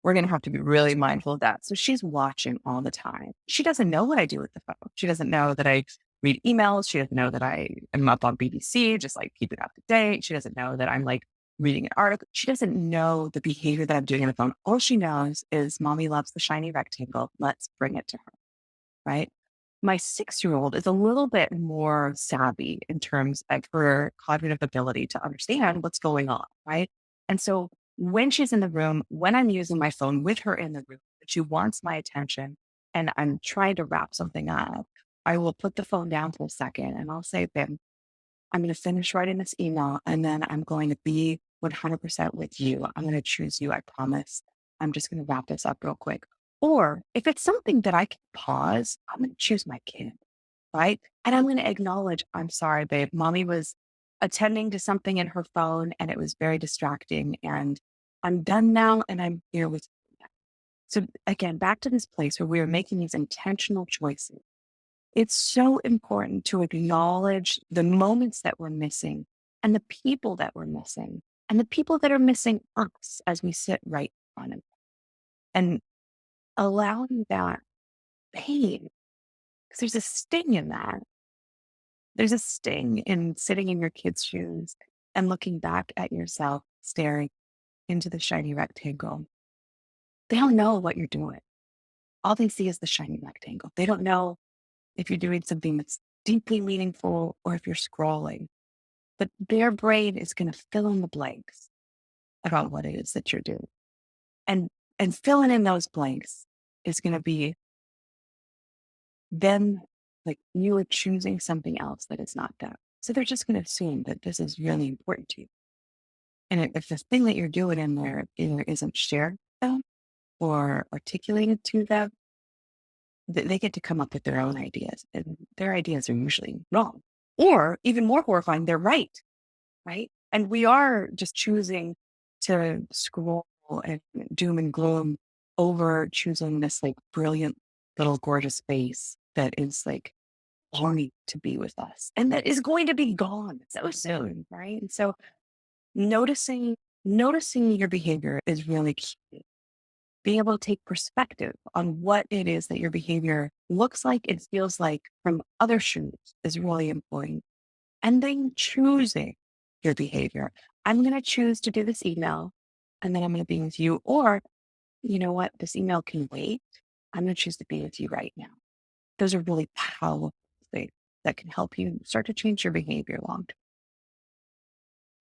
Speaker 1: We're going to have to be really mindful of that." So she's watching all the time. She doesn't know what I do with the phone. She doesn't know that I read emails. She doesn't know that I am up on BBC, just like keeping up to date. She doesn't know that I'm like reading an article. She doesn't know the behavior that I'm doing on the phone. All she knows is mommy loves the shiny rectangle. Let's bring it to her. Right. My 6-year-old is a little bit more savvy in terms of her cognitive ability to understand what's going on. Right. And so when she's in the room, when I'm using my phone with her in the room, if she wants my attention and I'm trying to wrap something up, I will put the phone down for a second and I'll say, "Babe, I'm going to finish writing this email and then I'm going to be 100% with you. I'm going to choose you. I promise. I'm just going to wrap this up real quick." Or if it's something that I can pause, I'm going to choose my kid, right? And I'm going to acknowledge, "I'm sorry, babe. Mommy was attending to something in her phone and it was very distracting. And I'm done now and I'm here with you." now." So again, back to this place where we are making these intentional choices. It's so important to acknowledge the moments that we're missing and the people that we're missing and the people that are missing us as we sit right in front of them. And allowing that pain, because there's a sting in that. There's a sting in sitting in your kid's shoes and looking back at yourself, staring into the shiny rectangle. They don't know what you're doing. All they see is the shiny rectangle. They don't know if you're doing something that's deeply meaningful or if you're scrolling. But their brain is going to fill in the blanks about what it is that you're doing. And and filling in those blanks is going to be them like you are choosing something else that is not that. So they're just going to assume that this is really important to you. And if the thing that you're doing in there either isn't shared with them or articulated to them, they get to come up with their own ideas. And their ideas are usually wrong. Or even more horrifying, they're right. Right? And we are just choosing to scroll and doom and gloom over choosing this like brilliant little gorgeous face that is like longing to be with us and that is going to be gone so soon. Right. And so noticing, noticing your behavior is really key. Being able to take perspective on what it is that your behavior looks like and feels like from other shoes is really important and then choosing your behavior. I'm going to choose to do this email and then I'm going to be with you. Or, you know what? This email can wait. I'm going to choose to be with you right now. Those are really powerful things that can help you start to change your behavior long term.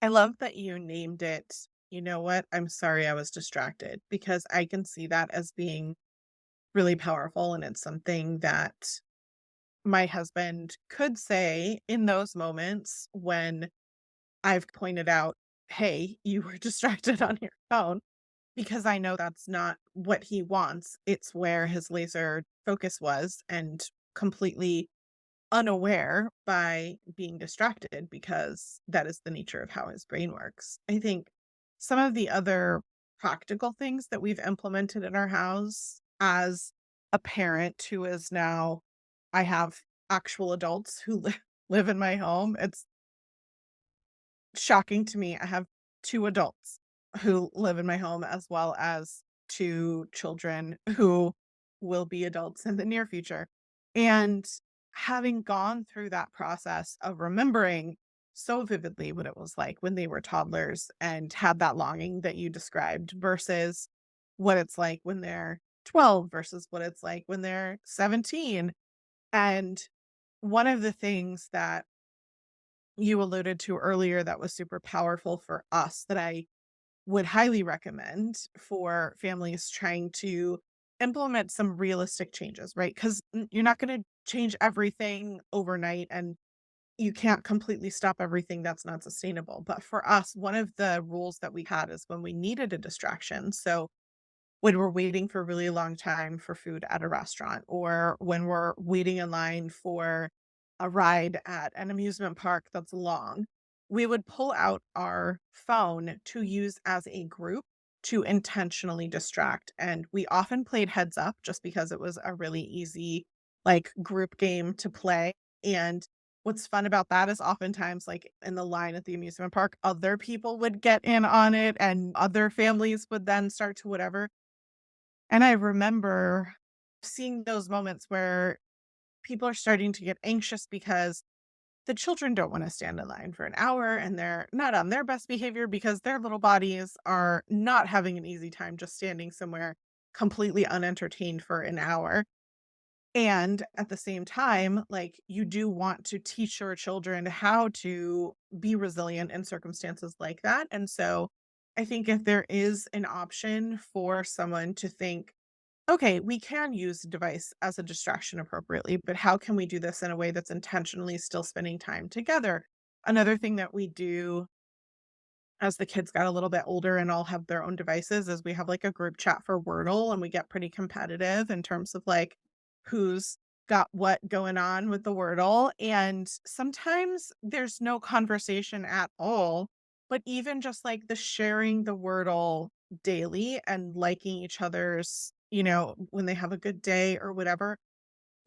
Speaker 2: I love that you named it, "You know what? I'm sorry I was distracted," because I can see that as being really powerful, and it's something that my husband could say in those moments when I've pointed out hey, you were distracted on your phone, because I know that's not what he wants. It's where his laser focus was, and completely unaware by being distracted, because that is the nature of how his brain works. I think some of the other practical things that we've implemented in our house as a parent who is now, I have actual adults who live in my home. It's shocking to me. I have 2 adults who live in my home, as well as 2 children who will be adults in the near future. And having gone through that process of remembering so vividly what it was like when they were toddlers and had that longing that you described, versus what it's like when they're 12 versus what it's like when they're 17. And one of the things that you alluded to earlier that was super powerful for us, that I would highly recommend for families trying to implement some realistic changes, right? Because you're not going to change everything overnight, and you can't completely stop everything. That's not sustainable. But for us, one of the rules that we had is when we needed a distraction. So when we're waiting for a really long time for food at a restaurant, or when we're waiting in line for a ride at an amusement park that's long, we would pull out our phone to use as a group to intentionally distract. And we often played heads up just because it was a really easy, like, group game to play. And what's fun about that is oftentimes, like, in the line at the amusement park, other people would get in on it, and other families would then start to whatever. And I remember seeing those moments where people are starting to get anxious because the children don't want to stand in line for an hour, and they're not on their best behavior because their little bodies are not having an easy time just standing somewhere completely unentertained for an hour. And at the same time, like, you do want to teach your children how to be resilient in circumstances like that. And so I think if there is an option for someone to think, okay, we can use a device as a distraction appropriately, but how can we do this in a way that's intentionally still spending time together? Another thing that we do as the kids got a little bit older and all have their own devices is we have, like, a group chat for Wordle, and we get pretty competitive in terms of, like, who's got what going on with the Wordle. And sometimes there's no conversation at all, but even just, like, the sharing the Wordle daily and liking each other's, when they have a good day or whatever,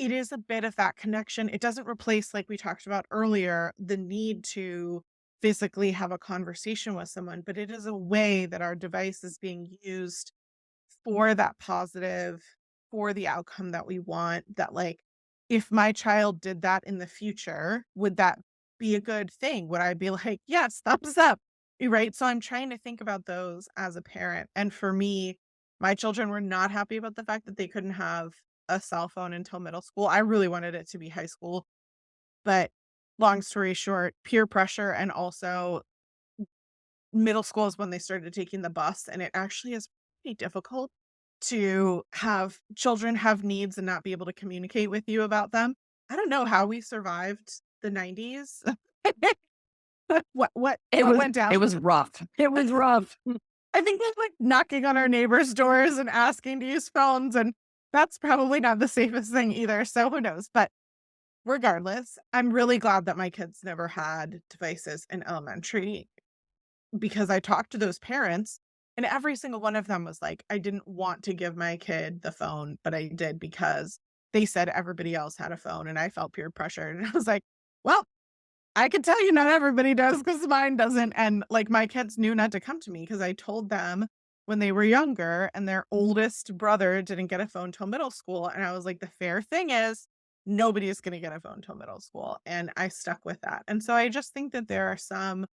Speaker 2: it is a bit of that connection. It doesn't replace, like we talked about earlier, the need to physically have a conversation with someone, but it is a way that our device is being used for that positive, for the outcome that we want. That, like, if my child did that in the future, would that be a good thing? Would I be like, yes, thumbs up? Right. So I'm trying to think about those as a parent. And for me, my children were not happy about the fact that they couldn't have a cell phone until middle school. I really wanted it to be high school. But long story short, peer pressure, and also middle school is when they started taking the bus, and it actually is pretty difficult to have children have needs and not be able to communicate with you about them. I don't know how we survived the 90s. What what
Speaker 1: It
Speaker 2: what
Speaker 1: was
Speaker 2: went down?
Speaker 1: it was rough. It was rough.
Speaker 2: I think they're, like, knocking on our neighbors' doors and asking to use phones, and that's probably not the safest thing either, so who knows? But regardless, I'm really glad that my kids never had devices in elementary, because I talked to those parents, and every single one of them was like, "I didn't want to give my kid the phone, but I did because they said everybody else had a phone, and I felt peer pressure." And I was like, "Well, I can tell you not everybody does, because mine doesn't." And, like, my kids knew not to come to me because I told them when they were younger, and their oldest brother didn't get a phone till middle school, and I was like, "The fair thing is nobody is gonna get a phone till middle school," and I stuck with that. And so I just think that there are some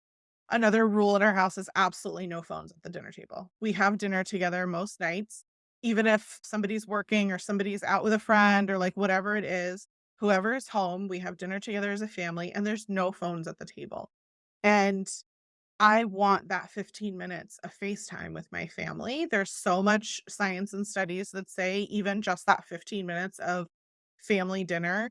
Speaker 2: another rule in our house is absolutely no phones at the dinner table. We have dinner together most nights, even if somebody's working or somebody's out with a friend or, like, whatever it is, whoever is home, we have dinner together as a family, and there's no phones at the table. And I want that 15 minutes of FaceTime with my family. There's so much science and studies that say even just that 15 minutes of family dinner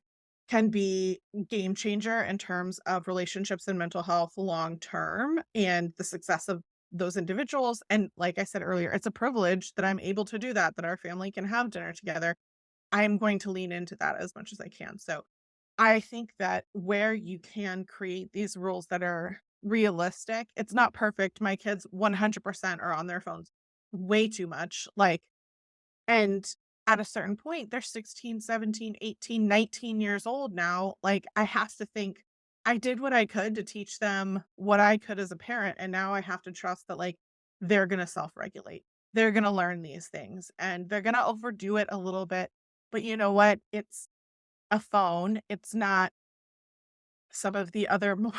Speaker 2: can be game changer in terms of relationships and mental health long term and the success of those individuals. And like I said earlier, it's a privilege that I'm able to do that, that our family can have dinner together. I am going to lean into that as much as I can. So I think that where you can create these rules that are realistic, it's not perfect. My kids 100% are on their phones way too much. Like, and at a certain point, they're 16, 17, 18, 19 years old now. Like, I have to think I did what I could to teach them what I could as a parent. And now I have to trust that, like, they're going to self regulate. They're going to learn these things and they're going to overdo it a little bit. But you know what? It's a phone. It's not some of the other more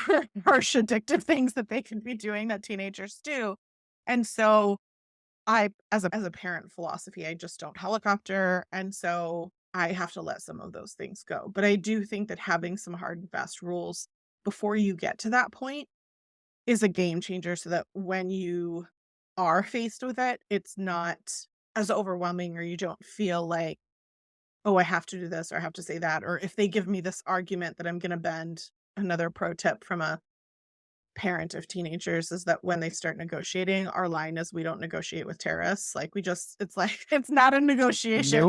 Speaker 2: harsh addictive things that they could be doing that teenagers do. And so I as a parent philosophy, I just don't helicopter, and so I have to let some of those things go. But I do think that having some hard and fast rules before you get to that point is a game changer so that when you are faced with it, it's not as overwhelming or you don't feel like, "Oh, I have to do this or I have to say that," or if they give me this argument that I'm gonna bend. Another pro tip from a parent of teenagers is that when they start negotiating, our line is we don't negotiate with terrorists. Like we just it's like it's not a negotiation.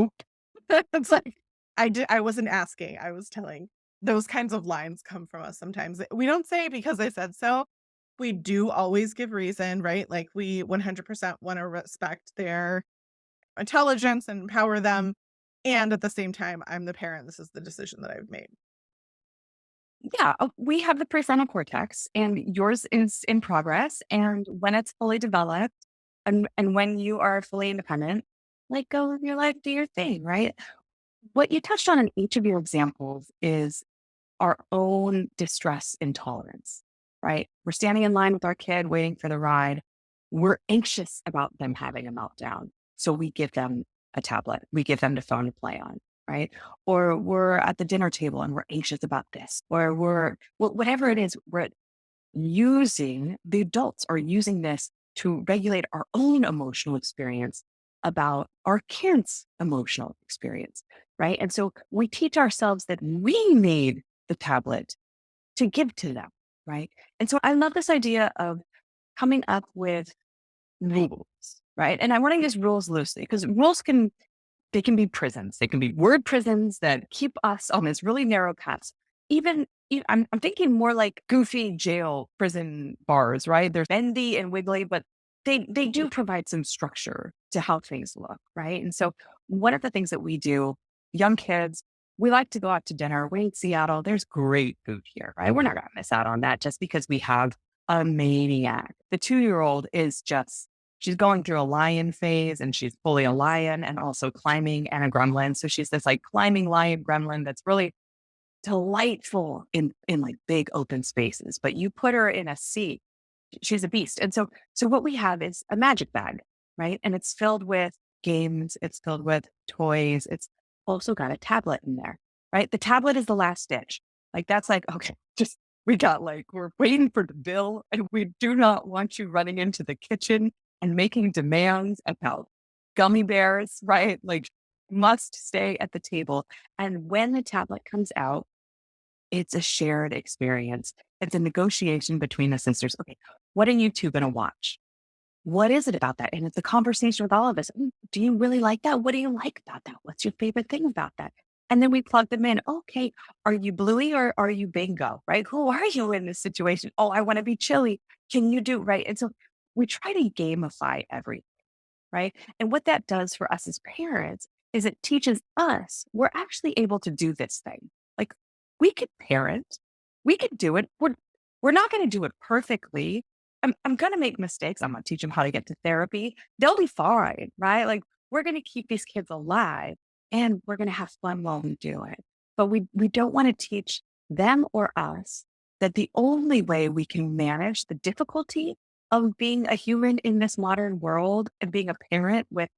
Speaker 1: Nope.
Speaker 2: It's like I wasn't asking, I was telling. Those kinds of lines come from us sometimes. We don't say because I said so. We do always give reason, right? Like we 100% want to respect their intelligence and empower them. And at the same time, I'm the parent. This is the decision that I've made.
Speaker 1: Yeah, we have the prefrontal cortex, and yours is in progress. And when it's fully developed, and when you are fully independent, like go live your life, do your thing, right? What you touched on in each of your examples is our own distress intolerance, right? We're standing in line with our kid waiting for the ride. We're anxious about them having a meltdown. So we give them a tablet, we give them the phone to play on, right? Or we're at the dinner table and we're anxious about this, or whatever it is, we're the adults are using this to regulate our own emotional experience about our kids' emotional experience, right? And so we teach ourselves that we need the tablet to give to them, right? And so I love this idea of coming up with rules, right? And I want to use rules loosely because they can be prisons. They can be word prisons that keep us on this really narrow path. I'm thinking more like goofy jail prison bars, right? They're bendy and wiggly, but they do provide some structure to how things look, right? And so one of the things that we do, young kids, we like to go out to dinner. We're in Seattle. There's great food here, right? We're not going to miss out on that just because we have a maniac. The 2-year-old is just she's going through a lion phase and she's fully a lion and also climbing and a gremlin. So she's this like climbing lion gremlin that's really delightful in like big open spaces. But you put her in a seat, she's a beast. And so what we have is a magic bag, right? And it's filled with games, it's filled with toys, it's also got a tablet in there, right? The tablet is the last ditch. Like that's like, okay, just we got like we're waiting for the bill and we do not want you running into the kitchen and making demands about gummy bears, right? Like must stay at the table. And when the tablet comes out, it's a shared experience. It's a negotiation between the sisters. Okay, what are you two going to watch? What is it about that? And it's a conversation with all of us. Do you really like that? What do you like about that? What's your favorite thing about that? And then we plug them in. Okay, are you Bluey or are you Bingo? Right? Who are you in this situation? Oh, I want to be Chili. Can you do right? And so we try to gamify everything, right? And what that does for us as parents is it teaches us we're actually able to do this thing. Like we could parent, we could do it. We're not going to do it perfectly. I'm going to make mistakes. I'm going to teach them how to get to therapy. They'll be fine, right? Like we're going to keep these kids alive and we're going to have fun while we do it. But we don't want to teach them or us that the only way we can manage the difficulty of being a human in this modern world and being a parent with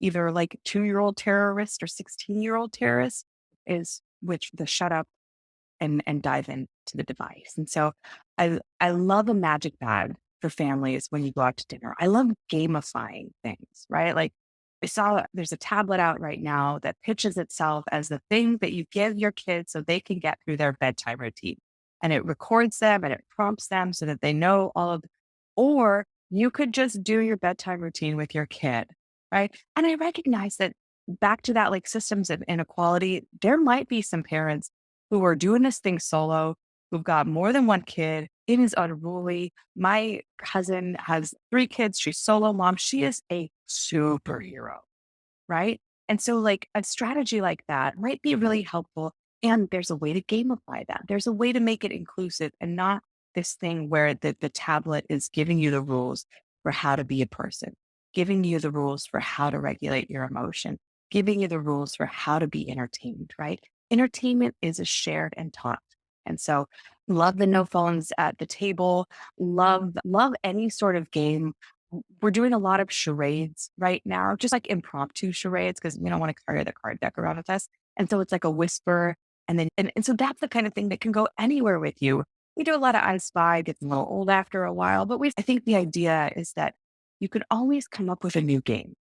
Speaker 1: either like 2-year-old terrorist or 16-year-old terrorist is which the shut up and dive into the device. And so I love a magic bag for families when you go out to dinner. I love gamifying things, right? Like I saw there's a tablet out right now that pitches itself as the thing that you give your kids so they can get through their bedtime routine. And it records them and it prompts them so that they know all of, or you could just do your bedtime routine with your kid. Right. And I recognize that back to that like systems of inequality, there might be some parents who are doing this thing solo, who've got more than one kid. It is unruly. My cousin has 3 kids. She's solo mom. She is a superhero, right? And so, like, a strategy like that might be really helpful. And there's a way to gamify that. There's a way to make it inclusive and not this thing where the tablet is giving you the rules for how to be a person, giving you the rules for how to regulate your emotion, giving you the rules for how to be entertained, right? Entertainment is a shared and taught. And so, love the no phones at the table, love any sort of game. We're doing a lot of charades right now, just like impromptu charades, because we don't want to carry the card deck around with us. And so it's like a whisper. And so that's the kind of thing that can go anywhere with you. We do a lot of I Spy, gets a little old after a while, but I think the idea is that you can always come up with a new game,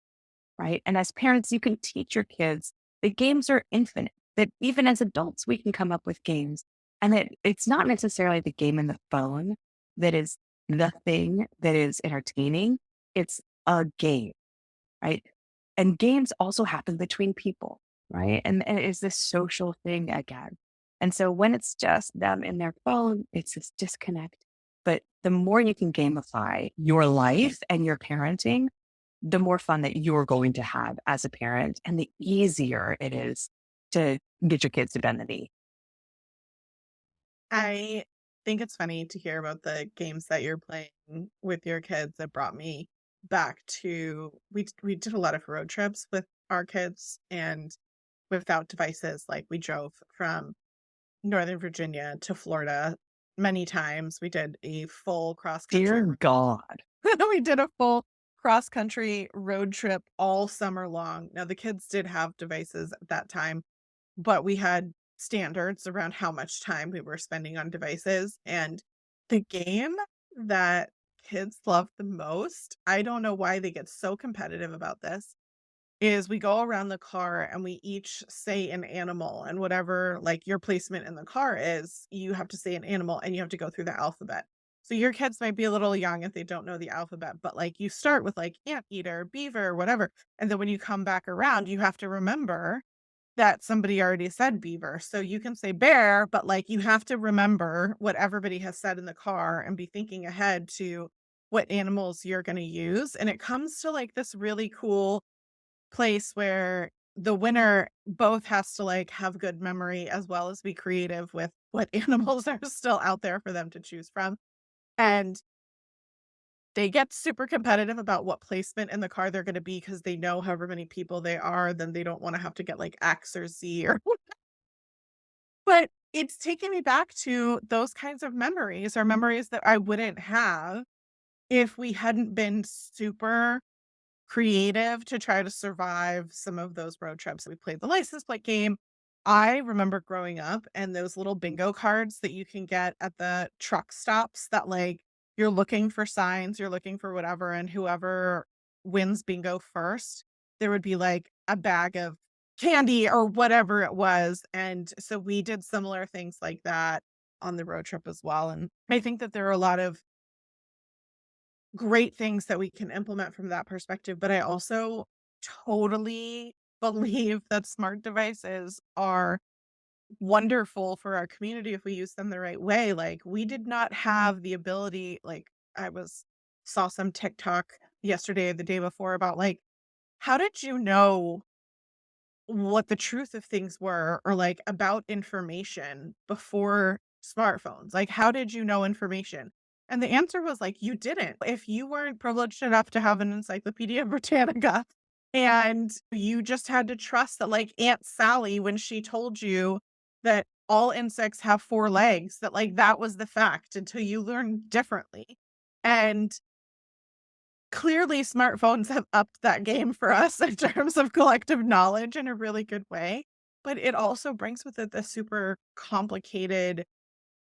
Speaker 1: right? And as parents, you can teach your kids that games are infinite, that even as adults, we can come up with games. And that it's not necessarily the game in the phone that is the thing that is entertaining. It's a game, right? And games also happen between people, right? And it's this social thing again. And so when it's just them in their phone, it's this disconnect. But the more you can gamify your life and your parenting, the more fun that you're going to have as a parent and the easier it is to get your kids to bend the knee.
Speaker 2: I think it's funny to hear about the games that you're playing with your kids. That brought me back to we did a lot of road trips with our kids and without devices. Like we drove from Northern Virginia to Florida many times. We did a full cross country.
Speaker 1: Dear God.
Speaker 2: We did a full cross country road trip all summer long. Now the kids did have devices at that time, but we had standards around how much time we were spending on devices, and the game that kids love the most, I don't know why they get so competitive about this, is we go around the car and we each say an animal, and whatever, like, your placement in the car is, you have to say an animal and you have to go through the alphabet. So your kids might be a little young if they don't know the alphabet, but, like, you start with, like, anteater, beaver, whatever, and then when you come back around, you have to remember that somebody already said beaver. So you can say bear, but, like, you have to remember what everybody has said in the car and be thinking ahead to what animals you're gonna use, and it comes to, like, this really cool place where the winner both has to, like, have good memory as well as be creative with what animals are still out there for them to choose from, and they get super competitive about what placement in the car they're gonna be because they know however many people they are, then they don't wanna have to get, like, X or Z or but it's taking me back to those kinds of memories or memories that I wouldn't have if we hadn't been super creative to try to survive some of those road trips. We played the license plate game. I remember growing up and those little bingo cards that you can get at the truck stops that, like, you're looking for signs, you're looking for whatever, and whoever wins bingo first, there would be like a bag of candy or whatever it was. And so we did similar things like that on the road trip as well. And I think that there are a lot of great things that we can implement from that perspective, but I also totally believe that smart devices are wonderful for our community if we use them the right way. Like, we did not have the ability, like, I was saw some TikTok yesterday or the day before about, like, how did you know what the truth of things were or, like, about information before smartphones? Like, how did you know information? And the answer was, like, you didn't. If you weren't privileged enough to have an Encyclopedia Britannica and you just had to trust that, like, Aunt Sally, when she told you that all insects have 4 legs, that, like, that was the fact until you learned differently. And clearly, smartphones have upped that game for us in terms of collective knowledge in a really good way, but it also brings with it this super complicated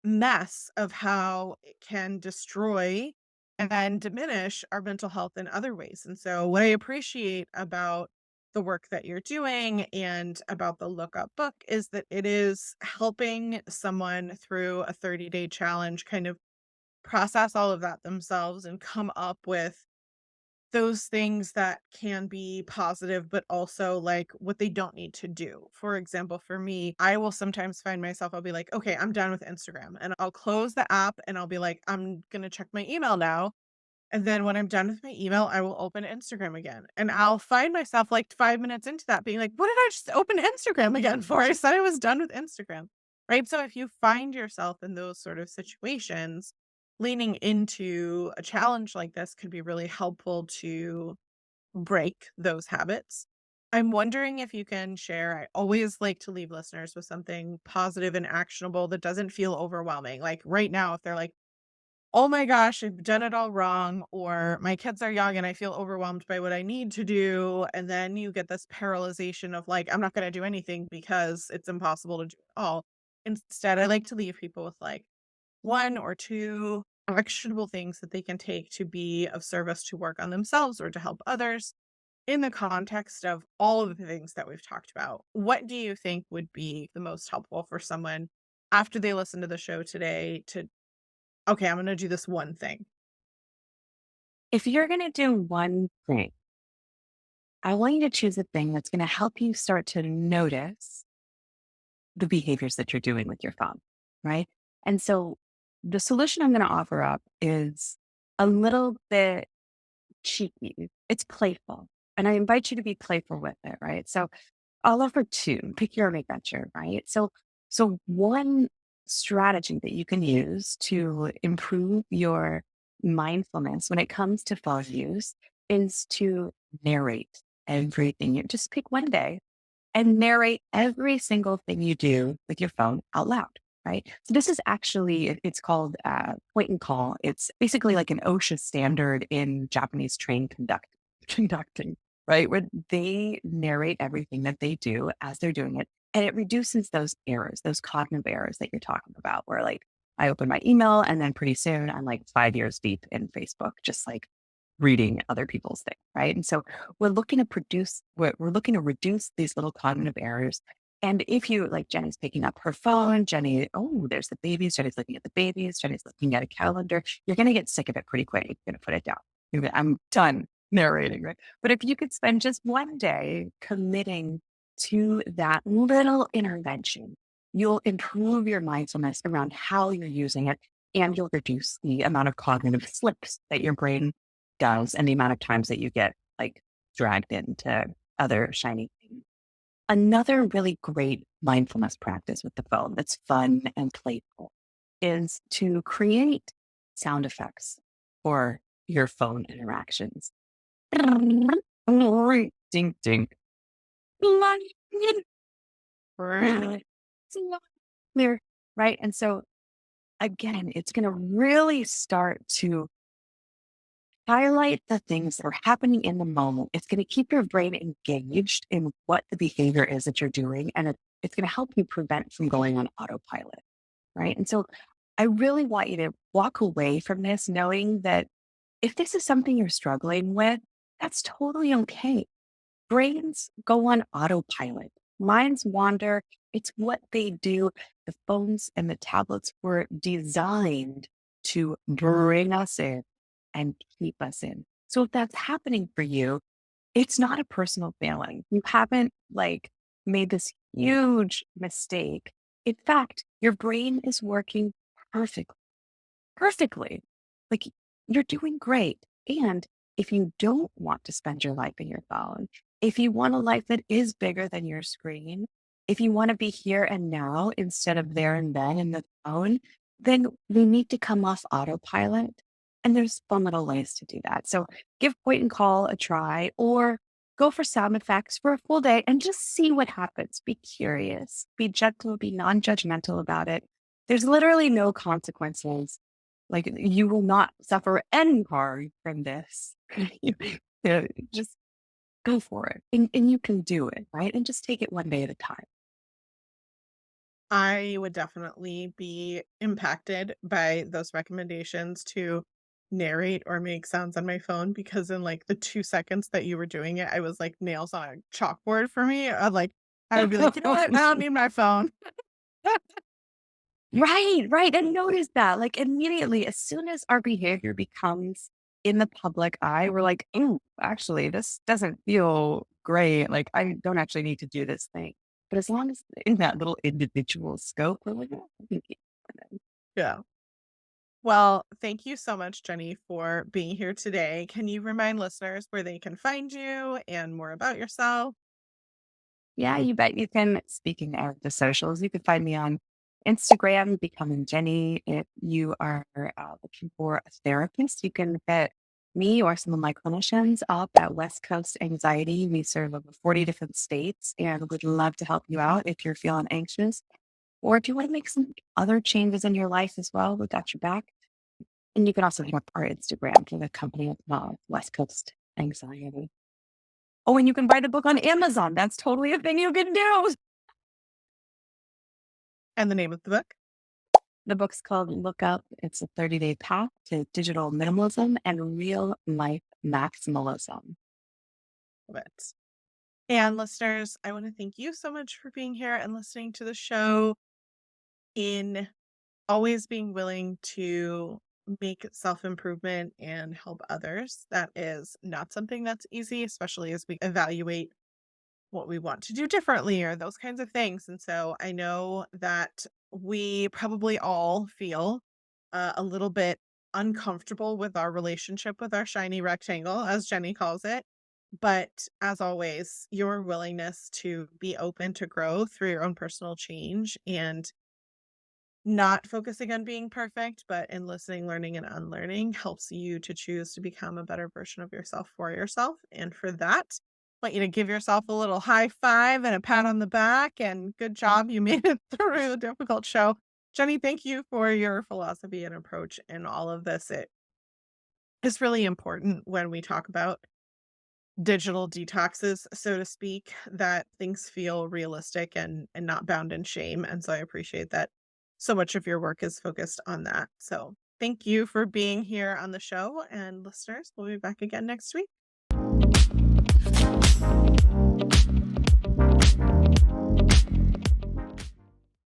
Speaker 2: mess of how it can destroy and diminish our mental health in other ways. And so what I appreciate about the work that you're doing and about the lookup book is that it is helping someone through a 30-day challenge kind of process all of that themselves and come up with those things that can be positive, but also like what they don't need to do. For example, for me, I will sometimes find myself, I'll be like, okay, I'm done with Instagram. And I'll close the app and I'll be like, I'm going to check my email now. And then when I'm done with my email, I will open Instagram again. And I'll find myself like 5 minutes into that being like, what did I just open Instagram again for? I said I was done with Instagram. Right. So if you find yourself in those sort of situations, leaning into a challenge like this could be really helpful to break those habits. I'm wondering if you can share. I always like to leave listeners with something positive and actionable that doesn't feel overwhelming. Like right now, if they're like, oh my gosh, I've done it all wrong, or my kids are young and I feel overwhelmed by what I need to do. And then you get this paralyzation of like, I'm not going to do anything because it's impossible to do it all. Instead, I like to leave people with like one or two actionable things that they can take to be of service to work on themselves or to help others in the context of all of the things that we've talked about. What do you think would be the most helpful for someone after they listen to the show today to, okay, I'm going to do this one thing?
Speaker 1: If you're going to do one thing, I want you to choose a thing that's going to help you start to notice the behaviors that you're doing with your phone, right? And so the solution I'm going to offer up is a little bit cheeky. It's playful. And I invite you to be playful with it, right? So I'll offer two. Pick your own adventure, right? So one strategy that you can use to improve your mindfulness when it comes to phone use is to narrate everything. You just pick one day and narrate every single thing you do with your phone out loud. Right. So this is actually, it's called point and call. It's basically like an OSHA standard in Japanese conducting, right? Where they narrate everything that they do as they're doing it. And it reduces those errors, those cognitive errors that you're talking about, where like I open my email and then pretty soon I'm like 5 years deep in Facebook, just like reading other people's things. Right. And so we're looking to reduce these little cognitive errors. And if you like Jenny's picking up her phone, Jenny, oh, there's the babies. Jenny's looking at the babies. Jenny's looking at a calendar. You're going to get sick of it pretty quick. You're going to put it down. I'm done narrating, right? But if you could spend just one day committing to that little intervention, you'll improve your mindfulness around how you're using it, and you'll reduce the amount of cognitive slips that your brain does and the amount of times that you get like dragged into other shiny things. Another really great mindfulness practice with the phone that's fun and playful is to create sound effects for your phone interactions. Ding, ding. Clear, right? And so again, it's going to really start to highlight the things that are happening in the moment. It's going to keep your brain engaged in what the behavior is that you're doing. And it's going to help you prevent from going on autopilot. Right. And so I really want you to walk away from this knowing that if this is something you're struggling with, that's totally okay. Brains go on autopilot. Minds wander. It's what they do. The phones and the tablets were designed to bring us in and keep us in. So if that's happening for you, it's not a personal failing. You haven't like made this huge mistake. In fact, your brain is working perfectly perfectly. Like you're doing great. And if you don't want to spend your life in your phone, if you want a life that is bigger than your screen, if you want to be here and now instead of there and then in the phone, then we need to come off autopilot. And there's fun little ways to do that. So give point and call a try or go for sound effects for a full day and just see what happens. Be curious, be gentle, be non judgmental about it. There's literally no consequences like you will not suffer any harm from this. You just go for it. And you can do it, right? And just take it one day at a time.
Speaker 2: I would definitely be impacted by those recommendations to narrate or make sounds on my phone because in like the 2 seconds that you were doing it, I was like nails on a chalkboard for me. I would be like, you know what? I don't need my phone.
Speaker 1: Right, right. And notice that, like, immediately, as soon as our behavior becomes in the public eye, we're like, "Ooh, actually, this doesn't feel great. Like, I don't actually need to do this thing." But as long as in that little individual scope, we're like, "Oh, we can keep doing it."
Speaker 2: Yeah. Well, thank you so much, Jenny, for being here today. Can you remind listeners where they can find you and more about yourself?
Speaker 1: Yeah, you bet you can. Speaking of the socials, you can find me on Instagram, Becoming Jenny. If you are looking for a therapist, you can get me or some of my clinicians up at West Coast Anxiety. We serve over 40 different states and would love to help you out if you're feeling anxious or if you want to make some other changes in your life as well. We got your back. And you can also look up our Instagram for the company of West Coast Anxiety. Oh, and you can buy the book on Amazon. That's totally a thing you can do.
Speaker 2: And the name of the book?
Speaker 1: The book's called Look Up. It's a 30-day path to digital minimalism and real life maximalism.
Speaker 2: Love it. And listeners, I want to thank you so much for being here and listening to the show, in always being willing to make self improvement and help others. That is not something that's easy, especially as we evaluate what we want to do differently or those kinds of things. And so I know that we probably all feel a little bit uncomfortable with our relationship with our shiny rectangle, as Jenny calls it. But as always, your willingness to be open to grow through your own personal change and not focusing on being perfect, but in listening, learning, and unlearning helps you to choose to become a better version of yourself for yourself. And for that, I want you to give yourself a little high five and a pat on the back. And good job. You made it through a difficult show. Jenny, thank you for your philosophy and approach in all of this. It is really important when we talk about digital detoxes, so to speak, that things feel realistic and not bound in shame. And so I appreciate that so much of your work is focused on that. So thank you for being here on the show. And listeners, we'll be back again next week.